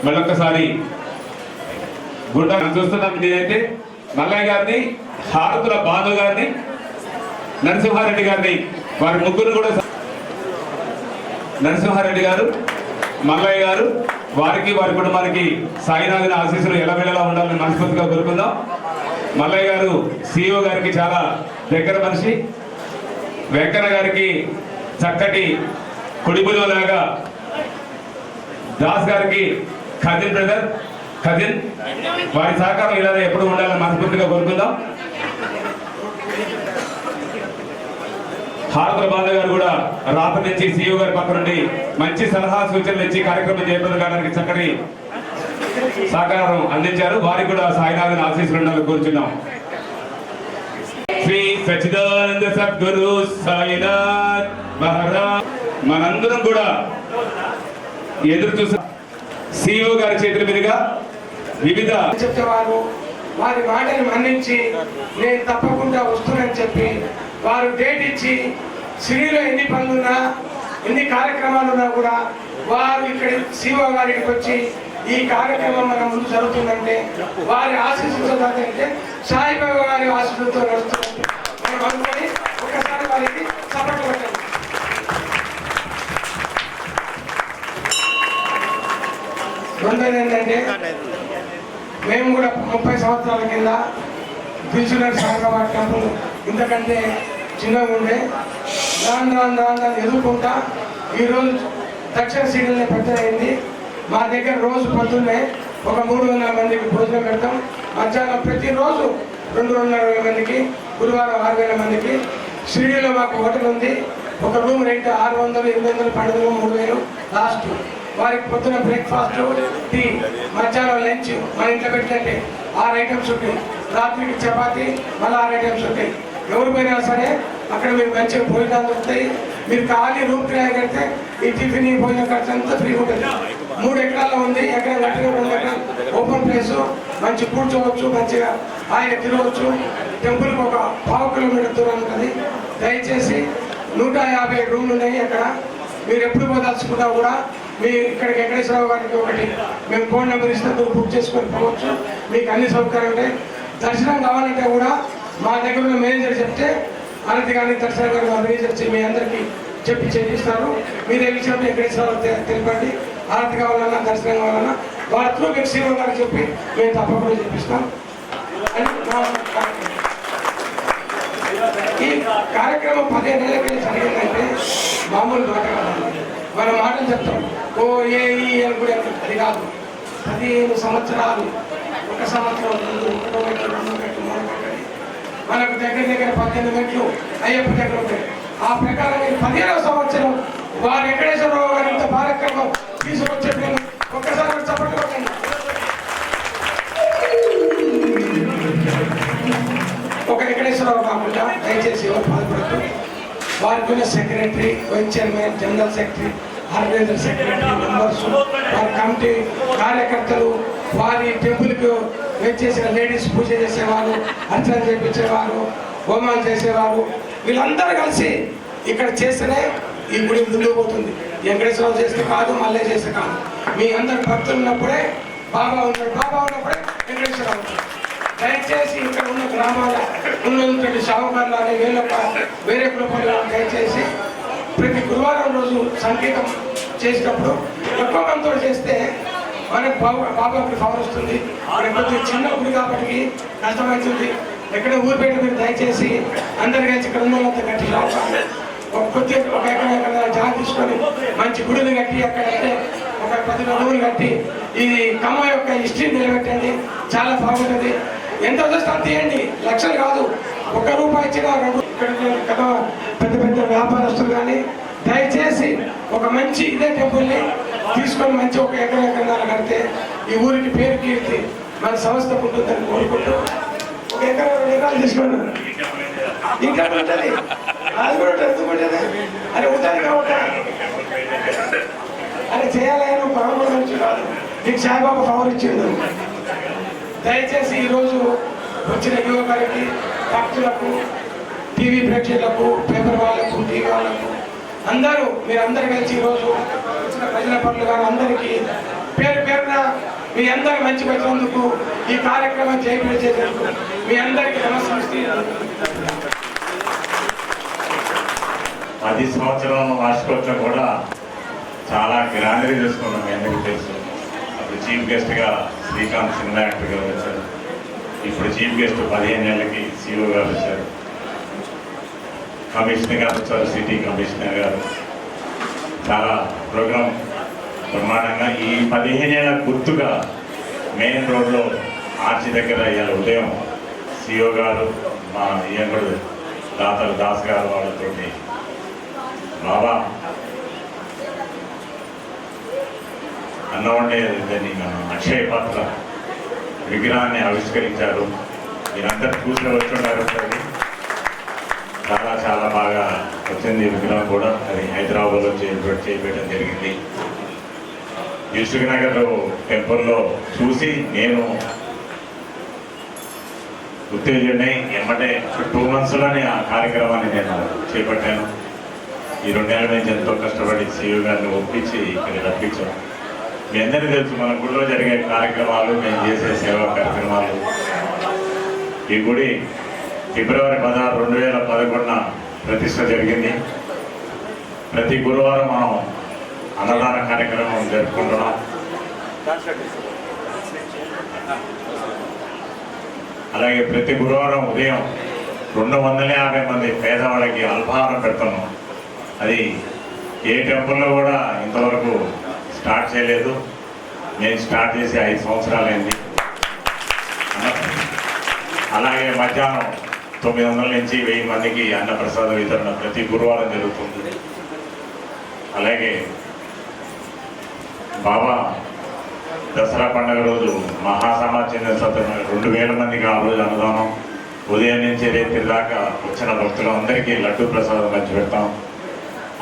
S3: మళ్ళొక్కసారి గుండ చూస్తున్నాం. నేనైతే మల్లయ్య గారిని, హారతుల బాను గారిని, నరసింహారెడ్డి గారిని వారి ముగ్గురు కూడా నరసింహారెడ్డి గారు, మల్లయ్య గారు వారికి వారి కుటుంబానికి సాయినాథుని ఆశీస్సులు ఎల్లవేళలా ఉండాలని మనస్ఫూర్తిగా కోరుకుందాం. మల్లయ్య గారు సిఇఓ గారికి చాలా దగ్గర మనిషి, వెంకన్న గారికి చక్కటి కుడిబులోలాగా, దాస్ గారికి ఖజిన్ బ్రదర్ ఖజిన్ వారి సహకారం ఇలా ఎప్పుడు ఉండాలని మనస్ఫూర్తిగా కోరుకుందాం. హారతుల బాధ గారు కూడా రాత్రి నుంచి సిఇఓ గారి పక్క నుండి మంచి సలహా సూచనలు ఇచ్చి కార్యక్రమం చేపట్టడానికి చక్కటి సహకారం అందించారు. వారికి కూడా సాయినాథుని ఆశీస్సులు ఉండాలని కోరుచున్నాం. శ్రీ సచ్చిదానంద సద్గురు సాయినాథ్ మహారాజ్. మనందరం కూడా ఎదురు చూసే సిఇఓ గారి చేతుల మీదుగా వివిధ
S9: చెప్తేవారు వారి మాటను మన్నించి నేను తప్పకుండా వస్తున్నానని చెప్పి వారు డేట్ ఇచ్చి సిరిలో ఎన్ని పనులున్నా ఎన్ని కార్యక్రమాలు ఉన్నా కూడా వారు ఇక్కడ సిఇఓ గారికి వచ్చి ఈ కార్యక్రమం మన ముందు జరుగుతుందంటే వారి ఆశీస్సులతో జరుగుతుందంటే సాయిబాబా గారి ఆశీస్సులతో నడుస్తుందంటే మనం అనుకొని ఒకసారి వారికి సపోర్ట్ పెట్టండి. రెండోది ఏంటంటే మేము కూడా 30 సంవత్సరాల కింద దిల్సునగర్ సాయిబాబా టెంపుల్ ఇంతకంటే చిన్నగా ఉండే దాన్ని ఎదుర్కొంటా ఈరోజు దక్షిణ సీరియల్ని పెద్దదైంది. మా దగ్గర రోజు పొద్దున్నే ఒక 300 మందికి భోజనం పెడతాం. మధ్యాహ్నం ప్రతిరోజు 220 మందికి, గురువారం 6000 మందికి. షిరిడీలో మాకు హోటల్ ఉంది. ఒక రూమ్ రెంట్ 600, 800, 1200, 3000 లాస్ట్. వారికి పొద్దున బ్రేక్ఫాస్ట్, టీ, మధ్యాహ్నం లంచ్ మన ఇంట్లో పెట్టినట్టే 6 ఐటమ్స్ ఉంటాయి. రాత్రికి చపాతి మళ్ళీ 6 ఐటమ్స్ ఉంటాయి. ఎవరు పోయినా సరే అక్కడ మీరు మంచిగా భోజనాలు దొరుకుతాయి. మీరు ఖాళీ రూమ్ కిరాయి కడితే ఈ టిఫిన్ భోజనం ఖర్చు అంతా ఫ్రీ ఉంటుంది. 3 ఎకరాల్లో ఉంది. ఎకరం గట్టిగా 2 ఎకరాలు ఓపెన్ ప్లేస్, మంచి కూర్చోవచ్చు, మంచిగా ఆయన తిరగవచ్చు. టెంపుల్కి ఒక 1/2 కిలోమీటర్ దూరం ఉంటుంది. దయచేసి 150 రూమ్లు ఉన్నాయి అక్కడ. మీరు ఎప్పుడు పోదాల్చుకున్నా కూడా మీ ఇక్కడికి వెంకటేశ్వరరావు గారికి ఒకటి మేము ఫోన్ నెంబర్ ఇస్తే మీరు బుక్ చేసుకొని పోవచ్చు. మీకు అన్ని సౌకర్యాలు ఉంటాయి. దర్శనం కావాలంటే కూడా మా దగ్గర ఉన్న మేనేజర్ చెప్తే అనంత కానీ దర్శనం గారు మా మేనేజర్ మీ అందరికీ చెప్పి చేపిస్తారు. మీరు ఏ విషయం వెంకటేశ్వరరావు తెలిపండి. ఆరతి కావాలన్నా దర్శనం కావాలన్నా వాళ్ళ త్రూ మీకు సీఓ గారికి చెప్పి మేము తప్పకుండా చేపిస్తాం అని ఈ కార్యక్రమం 15 ఏళ్ళకి జరిగిందంటే మామూలు మాట కాదు. మన మాటలు చెప్తాం ఓ ఏ ఈ అని కూడా అది కాదు. 15 సంవత్సరాలు, 1 సంవత్సరం 2 మెట్లు 2 మెట్లు 3 మెట్లు మనకు దగ్గర 18 మెట్లు అయ్యప్ప దగ్గర ఉంటాయి. ఆ ప్రకారం 15వ సంవత్సరం వారు వెంకటేశ్వరరావు గారి ఇంత కార్యక్రమం తీసుకొచ్చే ఒక్కసారి చప్పట్లు కొట్టండి. ఒక వెంకటేశ్వరరావు కాకుండా దయచేసి ఎవరు బాధపడద్దు. వారికి ఉన్న secretary, vice chairman, general secretary, organizer secretary, members, వారి కమిటీ కార్యకర్తలు, వారి టెంపుల్కు చేసిన లేడీస్ పూజ చేసేవారు, అర్చన చేయించేవారు, హోమాలు చేసేవారు, వీళ్ళందరూ కలిసి ఇక్కడ చేస్తేనే ఈ గుడి ముందుకు పోతుంది. వెంకటేశ్వరరావు చేస్తే కాదు, మళ్ళీ చేస్తే కాదు. మీ అందరు భక్తులు ఉన్నప్పుడే బాబా ఉన్నాడు, బాబా ఉన్నప్పుడే వెంకటేశ్వరరావు ఉంటాడు. దయచేసి ఇక్కడ ఉన్న గ్రామాల ఉన్నటువంటి షావుకారులు అనే వేరే కులపాలు దయచేసి ప్రతి గురువారం రోజు సంగీతం చేసేటప్పుడు ఎక్కువ మందితో చేస్తే మనకు బాబాకి పవర్ వస్తుంది. కొద్దిగా చిన్న గుడి కాబట్టి కష్టమవుతుంది. ఎక్కడ ఊరు పెట్టి మీరు దయచేసి అందరు కలిసి ఇక్కడ ఉన్న వాళ్ళంతా కట్టి షావుకారు కొద్దిగా ఒక ఎక్కడ జాగా తీసుకొని మంచి గుడిని కట్టి అక్కడైతే ఒక 10 రూములు కట్టి ఈ కమ్మ యొక్క హిస్టరీ నిలబెట్టండి. చాలా బాగుంటుంది. ఎంత వస్తే అంత ఇవ్వండి, లక్షలు కాదు. 1 రూపాయి ఇచ్చినా 2 ఇక్కడ పెద్ద పెద్ద వ్యాపారస్తులు కానీ దయచేసి ఒక మంచి ఇదే టెంపుల్ని తీసుకొని మంచి ఒక ఎకరం కడితే ఈ ఊరికి పేరు కీర్తి మన సంస్థ ఉంటుందని కోరుకుంటూ 1 ఎకరం 2 ఎకరాలు తీసుకొని ఇంకా ఉంటుంది. అది కూడా ఎందుకుంటుంది అని ఉంటాను కాబట్టి అని చేయాలని పవర్ నుంచి కాదు, నీకు సాయిబాబా పవర్ ఇచ్చిండు. దయచేసి ఈరోజు వచ్చిన యువకులకి, భక్తులకు, టీవీ ప్రేక్షకులకు, పేపర్ వాళ్ళకు, టీవీ వాళ్ళకు మీరందరూ కలిసి ఈరోజు వచ్చిన ప్రజల పనులు కానీ అందరికీ పేరు పేరున మీ అందరూ మంచి పెట్టినందుకు, ఈ కార్యక్రమం చేసేందుకు మీ అందరికీ నమస్కరిస్తున్నాను.
S10: 10 సంవత్సరం వార్షికోత్సవం కూడా చాలా గ్రాండ్గా చేసుకున్నాం. మీ అందరికీ తెలుసు. అప్పుడు చీఫ్ గెస్ట్గా శ్రీకాంత్ సినిమా యాక్టర్ గారు వచ్చారు. ఇప్పుడు చీఫ్ గెస్ట్ 15 ఏళ్ళకి సిఓ గారు వచ్చారు. కమిషనర్ గారు వచ్చారు, సిటీ కమిషనర్ గారు. చాలా ప్రోగ్రాం బ్రహ్మాండంగా ఈ 15 ఏళ్ళ గుర్తుగా మెయిన్ రోడ్లో ఆర్చి దగ్గర ఇవాళ ఉదయం సిఓ గారు, మా ఈయంగుడు దాతలు దాస్ గారు వాళ్ళతో బాబా అన్నం వండేదని అక్షయ పాత్ర విగ్రహాన్ని ఆవిష్కరించారు. మీరందరూ చూసి వచ్చున్నారు. చాలా చాలా బాగా వచ్చింది విగ్రహం కూడా. అది హైదరాబాద్లో చేయబెట్టడం జరిగింది. యూసుఫ్ నగర్ టెంపుల్లో చూసి నేను ఉత్తేజుడై ఎమ్మటే 2 monthsలోనే ఆ కార్యక్రమాన్ని నేను చేపట్టాను. ఈ 2 నెలల నుంచి ఎంతో కష్టపడి సిఇఓ గారిని ఒప్పించి ఇక్కడ రప్పించాం. మీ అందరికీ తెలుసు మన గుడిలో జరిగే కార్యక్రమాలు, మేము చేసే సేవా కార్యక్రమాలు. ఈ గుడి ఫిబ్రవరి 16, 2011 ప్రతిష్ట జరిగింది. ప్రతి గురువారం మనం అన్నదాన కార్యక్రమం జరుపుకుంటున్నాం. అలాగే ప్రతి గురువారం ఉదయం 250 మంది పేదవాళ్ళకి అల్పాహారం పెడుతున్నాం. అది ఏ టెంపుల్లో కూడా ఇంతవరకు స్టార్ట్ చేయలేదు. నేను స్టార్ట్ చేసి 5 సంవత్సరాలైంది. అలాగే మధ్యాహ్నం 900 నుంచి 1000 మందికి అన్నప్రసాద వితరణ ప్రతి గురువారం జరుగుతుంది. అలాగే బాబా దసరా పండుగ రోజు మహాసమాచంద్ర సత్రం 2000 మందికి ఆ రోజు అన్నదానం. ఉదయం నుంచి రేత్రి దాకా వచ్చిన భక్తులందరికీ లడ్డు ప్రసాదం పంచి పెడతాం.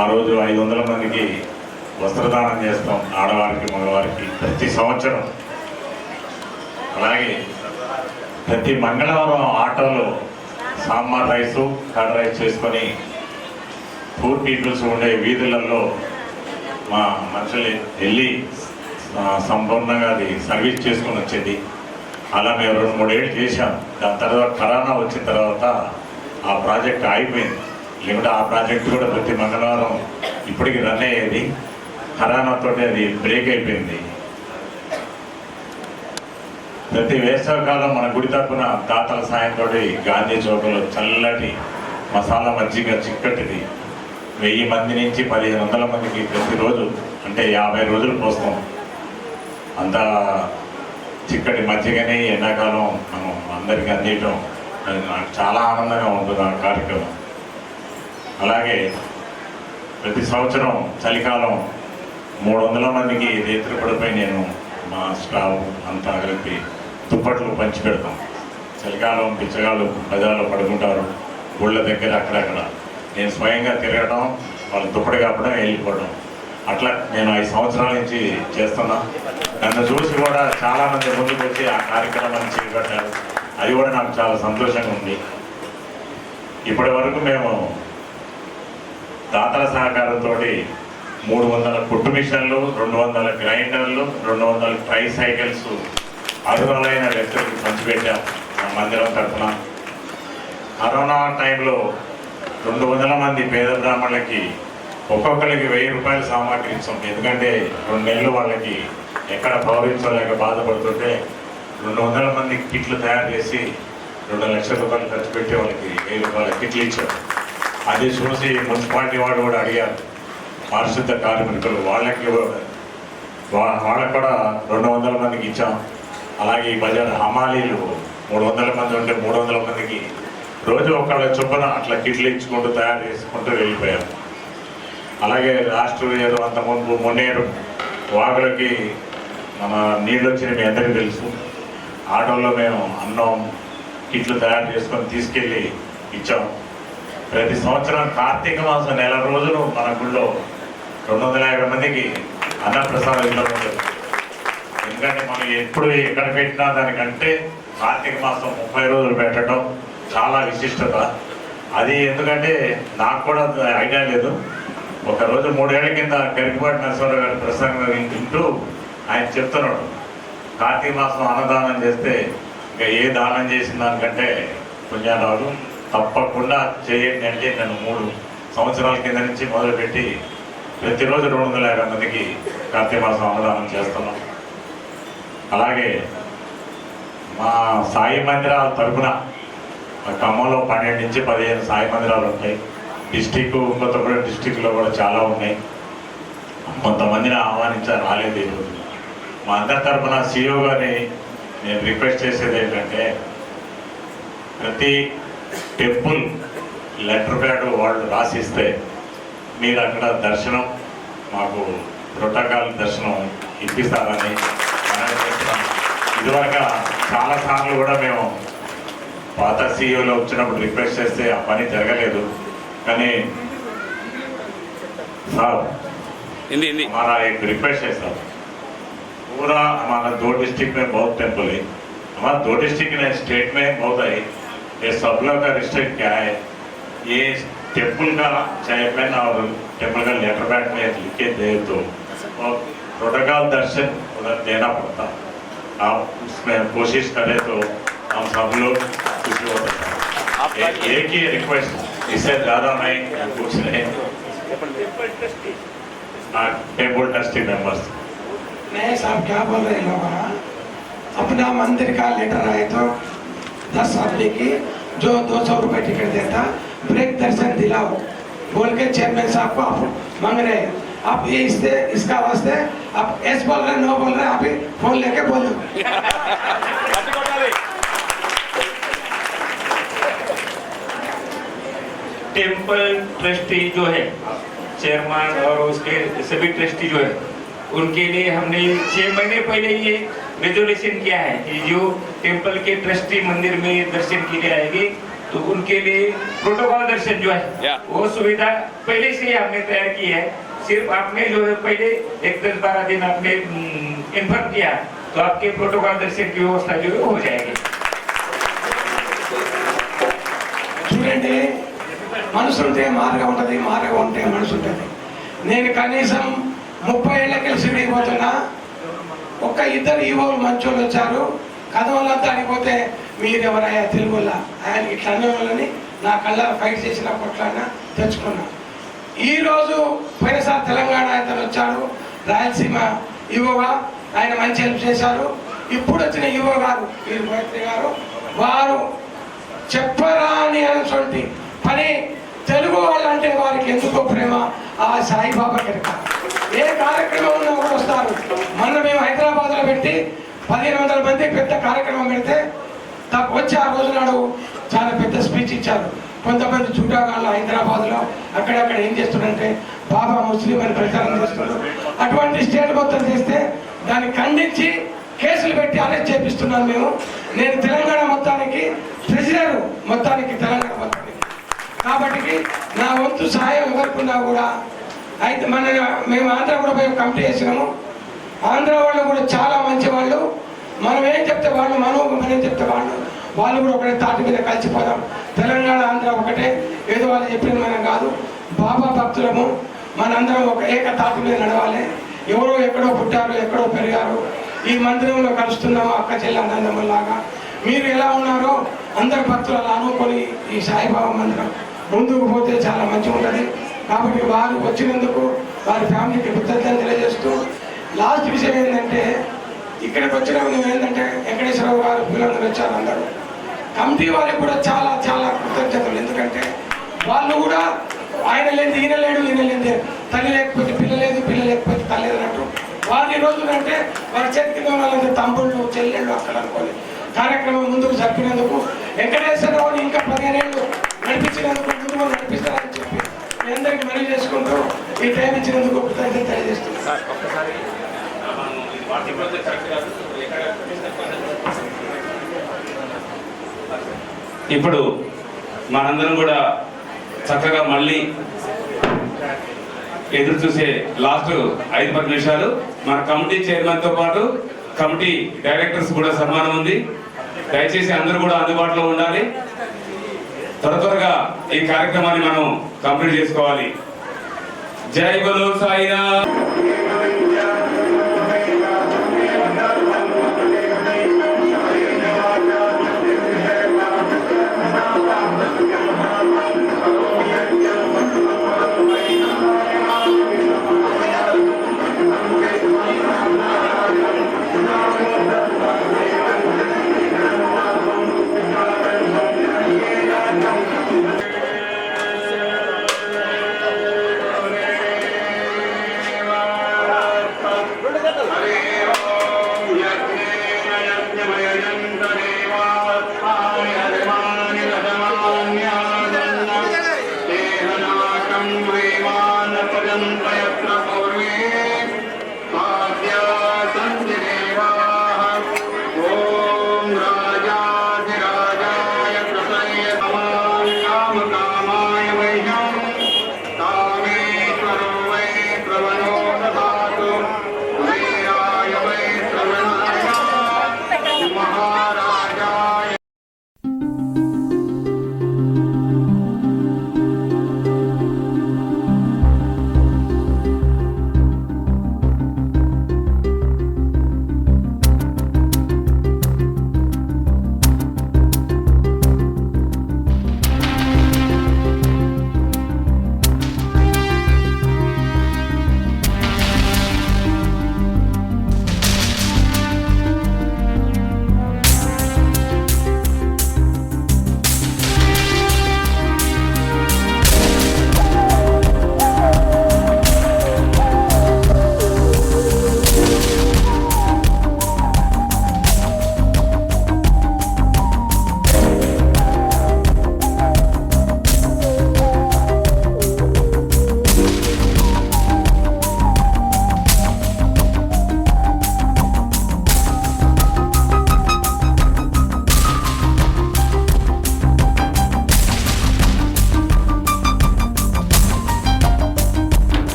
S10: ఆ రోజు 500 మందికి వస్త్రదానం చేస్తాం, ఆడవారికి మగవారికి ప్రతి సంవత్సరం. అలాగే ప్రతి మంగళవారం ఆటోలో సాంబార్ రైసు, కర్డ్ రైస్ చేసుకొని పూర్ పీపుల్స్ ఉండే వీధులలో మా మనుషులు వెళ్ళి సంపూర్ణంగా అది సర్వీస్ చేసుకొని వచ్చేది. అలా మేము 2-3 ఏళ్ళు చేశాం. దాని తర్వాత కరోనా వచ్చిన తర్వాత ఆ ప్రాజెక్ట్ ఆగిపోయింది. లేకుంటే ఆ ప్రాజెక్ట్ కూడా ప్రతి మంగళవారం ఇప్పటికి రన్ అయ్యేది. కరోనాతో అది బ్రేక్ అయిపోయింది. ప్రతి వేసవికాలం మన గుడి తరపున దాతల సాయంతో గాంధీ చౌకలో చల్లటి మసాలా మజ్జిగ చిక్కటిది 1000 మంది నుంచి 1500 మందికి ప్రతిరోజు, అంటే 50 రోజులు పోస్తాం. అంత చిక్కటి మజ్జిగని ఎండాకాలం మనం అందరికీ అందించడం నాకు చాలా ఆనందంగా ఉంటుంది ఆ కార్యక్రమం. అలాగే ప్రతి సంవత్సరం చలికాలం 300 మందికి రేత్రి పడిపోయి నేను మా స్టాఫ్ అంతా కలిపి దుప్పట్లు పంచి పెడతాం. చలికాలం పిచ్చగాళ్ళు ప్రజల్లో పడుకుంటారు ఊళ్ళ దగ్గర అక్కడక్కడ. నేను స్వయంగా తిరగడం, వాళ్ళు దుప్పటి కప్పడం, వెళ్ళిపోవడం. అట్లా నేను 5 సంవత్సరాల నుంచి చేస్తున్నా. నన్ను చూసి కూడా చాలామంది ముందుకు వచ్చి ఆ కార్యక్రమాన్ని చేపట్టారు. అది కూడా నాకు చాలా సంతోషంగా ఉంది. ఇప్పటి వరకు మేము దాతల సహకారంతో 300 కుట్టు మిషన్లు, 200 గ్రైండర్లు, 200 ట్రై సైకిల్స్ అర్హులైన వ్యక్తులకు పంచిపెట్టాం మా మందిరం తరఫున. కరోనా టైంలో 200 మంది పేద బ్రాహ్మణులకి ఒక్కొక్కరికి 1000 రూపాయలు సామాగ్రి ఇచ్చాం. ఎందుకంటే 2 నెలలు వాళ్ళకి ఎక్కడ పౌరించలేక బాధపడుతుంటే 200 మందికి కిట్లు తయారు చేసి 2 లక్షల రూపాయలు ఖర్చు పెట్టి వాళ్ళకి 1000 రూపాయల కిట్లు ఇచ్చారు. అది చూసి మున్సిపాలిటీ వాడు కూడా అడిగారు, పారిశుద్ధ కార్మికులు వాళ్ళకి కూడా 200 మందికి ఇచ్చాం. అలాగే ఈ బజార్ హమాలీలు 300 మంది ఉంటే 300 మందికి రోజు ఒకళ్ళ చొప్పున అట్లా కిట్లు ఇచ్చుకుంటూ తయారు చేసుకుంటూ వెళ్ళిపోయాం. అలాగే లాస్ట్ ఇయర్ అంత ముందు మొన్నేరు వాగులకి మన నీళ్ళు వచ్చిన మీ అందరికీ తెలుసు. ఆటోలో మేము అన్నం కిట్లు తయారు చేసుకొని తీసుకెళ్ళి ఇచ్చాం. ప్రతి సంవత్సరం కార్తీక మాసం 1 నెల రోజులు మన గుళ్ళో 250 మందికి అన్నప్రసాదం ఇవ్వడం జరుగుతుంది. ఎందుకంటే మనం ఎప్పుడు ఎక్కడ పెట్టినా దానికంటే కార్తీక మాసం 30 రోజులు పెట్టడం చాలా విశిష్టత. అది ఎందుకంటే నాకు కూడా ఐడియా లేదు. ఒకరోజు 3 ఏళ్ల కింద కరికపాటి నరసింహారావు గారి ప్రసంగం వింటూ ఆయన చెప్తున్నాడు, కార్తీక మాసం అన్నదానం చేస్తే ఇంకా ఏ దానం చేసిన దానికంటే పుణ్యాలు రాదు, తప్పకుండా చేయండి అంటే నేను 3 సంవత్సరాల కింద నుంచి మొదలుపెట్టి ప్రతిరోజు 250 మందికి కార్తీక మాసం అన్నదానం చేస్తున్నాం. అలాగే మా సాయి మందిరాల తరఫున ఖమ్మంలో 12 నుంచి 15 సాయి మందిరాలు ఉంటాయి. డిస్టిక్ కొత్తగూడెం డిస్టిక్లో కూడా చాలా ఉన్నాయి. కొంతమందిని ఆహ్వానించారు, రాలేదు ఈరోజు. మా అందరి తరఫున సిఇఓ గారిని నేను రిక్వెస్ట్ చేసేది ఏంటంటే, ప్రతి టెంపుల్ లెటర్ ప్యాడ్ వాళ్ళు రాసిస్తే మీరు అక్కడ దర్శనం మాకు ప్రోటోకాల్ దర్శనం ఇప్పిస్తారని ఇదివరకు చాలాసార్లు కూడా మేము పాత సిఇఓలో వచ్చినప్పుడు రిక్వెస్ట్ చేస్తే ఆ పని జరగలేదు. కానీ సార్ हमारा एक रिक्वेस्ट है सर, पूरा हमारा 2 डिस्ट्रिक्ट में बहुत टेम्पल है. हमारा 2 डिस्ट्रिक्ट में स्टेट में बहुत है. ये सब लोग का रिस्ट्रिक्ट क्या है, ये टेम्पल का चेयरमैन और टेम्पल का लेटर पैड में लिख के दे तो प्रोटोकॉल दर्शन उधर देना पड़ता। आप उसमें कोशिश करें तो हम सब लोग खुशी होते हैं। एक ही रिक्वेस्ट, इससे ज़्यादा मैं कुछ नहीं। टेम्पल ट्रस्टी मेंबर्स
S9: नहीं साहब, क्या बोल रहे हैं लोग? अपना मंदिर का लेटर आए तो 10 आदमी की जो 200 रुपये टिकट देता, ब्रेक दर्शन दिलाओ बोल के चेयरमैन साहब को आप मांग रहे हैं। आप ये इसका वास्ते आप एस बोल रहे, नो बोल रहे, आप ही फोन लेके बोल दो।
S3: टेम्पल ट्रस्टी जो है, चेयरमैन और उसके सभी ट्रस्टी जो है, उनके लिए हमने 6 महीने पहले ये रेजोल्यूशन किया है कि जो टेम्पल के ट्रस्टी मंदिर में दर्शन के लिए आएंगे तो उनके लिए प्रोटोकॉल दर्शन जो है वो सुविधा पहले से ही हमने तैयार की है। सिर्फ आपने जो है पहले एक 10-12 दिन आपने इन्फॉर्म किया तो आपके प्रोटोकॉल दर्शन की व्यवस्था जो है हो जाएगी।
S9: చూడండి, మనసు ఉంటే మార్గం ఉంటుంది, మార్గం ఉంటే మనసు ఉంటుంది. నేను కనీసం 30 ఏళ్ళకి సిడిపోతున్నా. ఒక్క ఇద్దరు ఈవోలు మంచోళ్ళు వచ్చారు, కథవలంతా అడిగిపోతే మీరు ఎవరయ్యా తెలుగులా ఆయన ఇట్లా అన్నవాళ్ళని నా కళ్ళ ఫైట్ చేసిన కొట్లాడినా తెచ్చుకున్నా. ఈరోజు పోయినసారి తెలంగాణ అతను వచ్చాడు, రాయలసీమ ఈవోగా, ఆయన మంచి హెల్ప్ చేశారు. ఇప్పుడు వచ్చిన ఈవో గారు వీరు గోయత్రి గారు, వారు చెప్పరాని అనేటువంటి పని. తెలుగు వాళ్ళంటే వారికి ఎందుకో ప్రేమ, ఆ సాయిబాబా కనుక ఏ కార్యక్రమం ఉన్నా కూడా వస్తారు. మొన్న మేము హైదరాబాద్లో పెట్టి 1500 మంది పెద్ద కార్యక్రమం పెడితే వచ్చి ఆ రోజు నాడు చాలా పెద్ద స్పీచ్ ఇచ్చారు. కొంతమంది చూడగాళ్ళు హైదరాబాద్లో అక్కడక్కడ ఏం చేస్తున్నారంటే బాబా ముస్లిం అని ప్రచారం చేస్తున్నారు. అటువంటి స్టేట్ మొత్తం చేస్తే దాన్ని ఖండించి కేసులు పెట్టి అరెస్ట్ చేపిస్తున్నాను మేము. నేను తెలంగాణ మొత్తానికి ప్రెసిడెంట్, మొత్తానికి తెలంగాణ మొత్తానికి. కాబట్టి నా వంతు సహాయం ఎవరుకున్నా కూడా అయితే మేము ఆంధ్ర కూడా పోయి కమిటీ చేసినాము. ఆంధ్ర వాళ్ళు కూడా చాలా మంచి వాళ్ళు. మనం ఏం చెప్తే వాళ్ళు, మనం చెప్తే వాళ్ళు కూడా ఒకటే తాటి మీద కలిసిపోదాం. తెలంగాణ ఆంధ్ర ఒకటే, ఏదో వాళ్ళు చెప్పిన మనం కాదు. బాబా భక్తులము, మనందరం ఒక ఏక తాటి మీద నడవాలి. ఎవరో ఎక్కడో పుట్టారు, ఎక్కడో పెరిగారు, ఈ మందిరంలో కలుస్తున్నాము అక్క చెల్లి అన్నదమ్ములాగా. మీరు ఎలా ఉన్నారో అందరు భక్తులు అలా అనుకొని ఈ సాయిబాబా మందిరం ముందుకు పోతే చాలా మంచిగా ఉంటుంది. కాబట్టి వారు వచ్చినందుకు వారి ఫ్యామిలీకి కృతజ్ఞతలు తెలియజేస్తూ, లాస్ట్ విషయం ఏంటంటే ఇక్కడికి వచ్చినప్పుడు ఏంటంటే వెంకటేశ్వరరావు గారు పిల్లలందరూ వచ్చారు. అందరూ కమిటీ వారికి కూడా చాలా చాలా కృతజ్ఞతలు. ఎందుకంటే వాళ్ళు కూడా ఆయన లేదు, ఈయన లేడు, ఈయన లేదు, తల్లి లేకపోతే పిల్ల లేదు, పిల్ల లేకపోతే తల్లి అన్నట్టు వారి రోజులు అంటే వారి చేతికి వాళ్ళంటే తమ్ముళ్ళు చెల్లెళ్ళు అక్కడ అనుకోని కార్యక్రమం ముందుకు జరిపినందుకు, వెంకటేశ్వరరావుని ఇంకా 15 ఏళ్ళు నడిపించినందుకు, ముందుకు నడిపిస్తారని చెప్పి మీ అందరికీ మనవి చేసుకుంటూ ఈ టైం ఇచ్చినందుకు కృతజ్ఞత తెలియజేస్తున్నాను.
S3: ఇప్పుడు మనందరం కూడా చక్కగా మళ్ళీ ఎదురు చూసే లాస్ట్ 5-10 నిమిషాలు మన కమిటీ చైర్మన్ తో పాటు కమిటీ డైరెక్టర్స్ కూడా సన్మానం ఉంది. దయచేసి అందరూ కూడా అందుబాటులో ఉండాలి. త్వరగా ఈ కార్యక్రమాన్ని మనం కంప్లీట్ చేసుకోవాలి. జై బలో సాయినాథ్.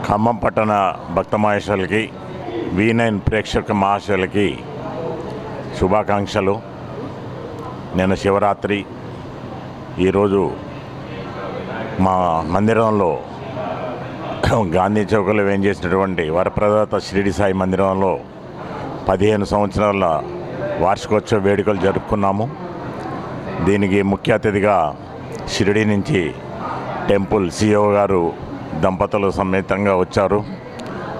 S10: ఖమ్మం పట్టణ భక్త మహేశ్వరులకి V9 ప్రేక్షక మహాశయులకి శుభాకాంక్షలు. నేను శివరాత్రి ఈరోజు మా మందిరంలో గాంధీ చౌకలో వేయించేసినటువంటి వరప్రదాత షిరిడి సాయి మందిరంలో 15 సంవత్సరాల వార్షికోత్సవ వేడుకలు జరుపుకున్నాము. దీనికి ముఖ్య అతిథిగా షిరిడి నుంచి టెంపుల్ CEO గారు దంపతులు సమేతంగా వచ్చారు.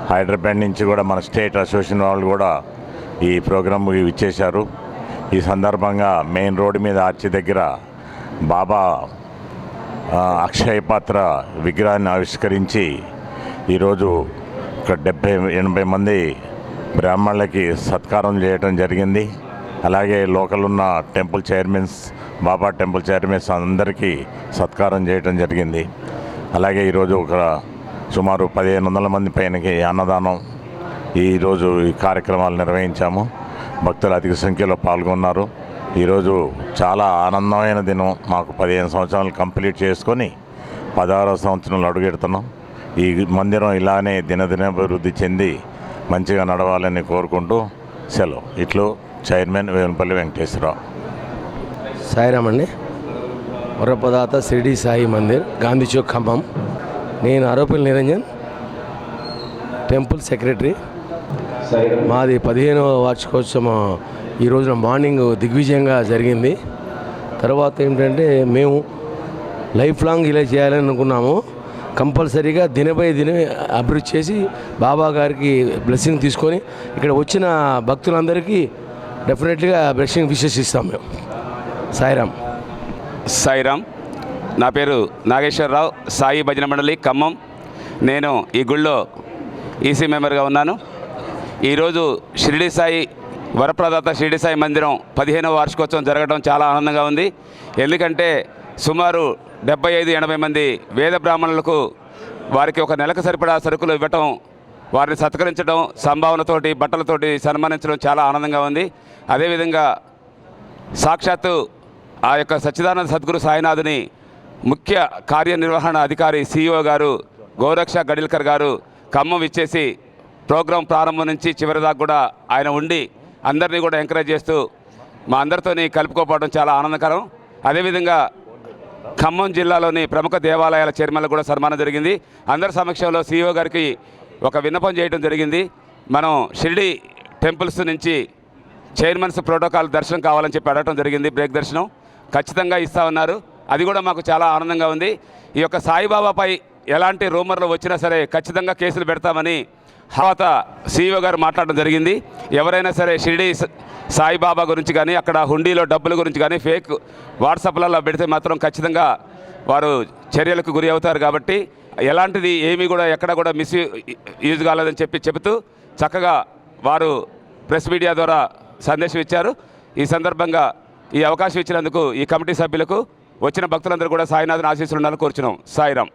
S10: హైదరాబాద్ నుంచి కూడా మన స్టేట్ అసోసియేషన్ వాళ్ళు కూడా ఈ ప్రోగ్రాంకి ఇచ్చేశారు. ఈ సందర్భంగా మెయిన్ రోడ్డు మీద ఆర్చి దగ్గర బాబా అక్షయ పాత్ర విగ్రహాన్ని ఆవిష్కరించి ఈరోజు ఒక 70-80 మంది బ్రాహ్మణులకి సత్కారం చేయడం జరిగింది. అలాగే లోకల్ ఉన్న టెంపుల్ చైర్మన్స్, బాబా టెంపుల్ చైర్మన్స్ అందరికీ సత్కారం చేయడం జరిగింది. అలాగే ఈరోజు ఒక సుమారు 1500 మంది పైనకి అన్నదానం ఈరోజు ఈ కార్యక్రమాలు నిర్వహించాము. భక్తులు అధిక సంఖ్యలో పాల్గొన్నారు. ఈరోజు చాలా ఆనందమైన దినం. మాకు 15 సంవత్సరాలు కంప్లీట్ చేసుకొని 16వ సంవత్సరంలో అడుగెడుతున్నాం. ఈ మందిరం ఇలానే దినదినాభివృద్ధి చెంది మంచిగా నడవాలని కోరుకుంటూ సెలవు. ఇట్లు చైర్మన్ వేములపల్లి వెంకటేశ్వరరావు.
S11: సాయిరామ్ అండి. వరప్రదాత షిరిడి సాయి మందిర్, గాంధీ చౌక్, ఖమ్మం. నేను ఆరోపల్లి నిరంజన్, టెంపుల్ సెక్రటరీ. మాది 15వ వార్షికోత్సవం ఈ రోజున మార్నింగ్ దిగ్విజయంగా జరిగింది. తర్వాత ఏంటంటే మేము లైఫ్ లాంగ్ ఇలా చేయాలని అనుకున్నాము. కంపల్సరీగా దినపై దిన అభివృద్ధి చేసి బాబా గారికి బ్లెస్సింగ్ తీసుకొని ఇక్కడ వచ్చిన భక్తులందరికీ డెఫినెట్గా బ్లెస్సింగ్ విశేషిస్తాం మేము. సాయిరామ్.
S3: సాయిరామ్. నా పేరు నాగేశ్వరరావు, సాయి భజన మండలి, ఖమ్మం. నేను ఈ గుళ్ళో ఈసీ మెంబర్గా ఉన్నాను. ఈరోజు షిరిడి సాయి వరప్రదాత షిరిడి సాయి మందిరం 15వ వార్షికోత్సవం జరగడం చాలా ఆనందంగా ఉంది. ఎందుకంటే సుమారు 75-80 మంది వేద బ్రాహ్మణులకు వారికి ఒక నెలకు సరిపడా సరుకులు ఇవ్వటం, వారిని సత్కరించడం, సంభావనతోటి బట్టలతోటి సన్మానించడం చాలా ఆనందంగా ఉంది. అదేవిధంగా సాక్షాత్తు ఆ యొక్క సచ్చిదానంద సద్గురు సాయినాథుని ముఖ్య కార్యనిర్వహణ అధికారి CEO గారు గోరక్ష గడిల్కర్ గారు ఖమ్మం ఇచ్చేసి ప్రోగ్రాం ప్రారంభం నుంచి చివరి దాకా కూడా ఆయన ఉండి అందరినీ కూడా ఎంకరేజ్ చేస్తూ మా అందరితోని కలుపుకోపోవడం చాలా ఆనందకరం. అదేవిధంగా ఖమ్మం జిల్లాలోని ప్రముఖ దేవాలయాల చైర్మన్లకు కూడా సన్మానం జరిగింది. అందరి సమక్షంలో CEO గారికి ఒక విన్నపం చేయడం జరిగింది. మనం షిరిడి టెంపుల్స్ నుంచి చైర్మన్స్ ప్రోటోకాల్ దర్శనం కావాలని చెప్పి అడగడం జరిగింది. బ్రేక్ దర్శనం ఖచ్చితంగా ఇస్తా ఉన్నారు. అది కూడా మాకు చాలా ఆనందంగా ఉంది. ఈ యొక్క సాయిబాబాపై ఎలాంటి రూమర్లు వచ్చినా సరే ఖచ్చితంగా కేసులు పెడతామని తర్వాత CEO గారు మాట్లాడడం జరిగింది. ఎవరైనా సరే షిరిడి సాయిబాబా గురించి కానీ అక్కడ హుండీలో డబ్బుల గురించి కానీ ఫేక్ వాట్సాప్లలో పెడితే మాత్రం ఖచ్చితంగా వారు చర్యలకు గురి అవుతారు. కాబట్టి ఎలాంటిది ఏమీ కూడా ఎక్కడ కూడా యూజ్ కాలేదని చెబుతూ చక్కగా వారు ప్రెస్ మీడియా ద్వారా సందేశం ఇచ్చారు. ఈ సందర్భంగా ఈ అవకాశం ఇచ్చినందుకు ఈ కమిటీ సభ్యులకు, వచ్చిన భక్తులందరూ కూడా సాయినాథన్ ఆశీస్సులు ఉండాలని కోరుచున్నాం. సాయిరామ్.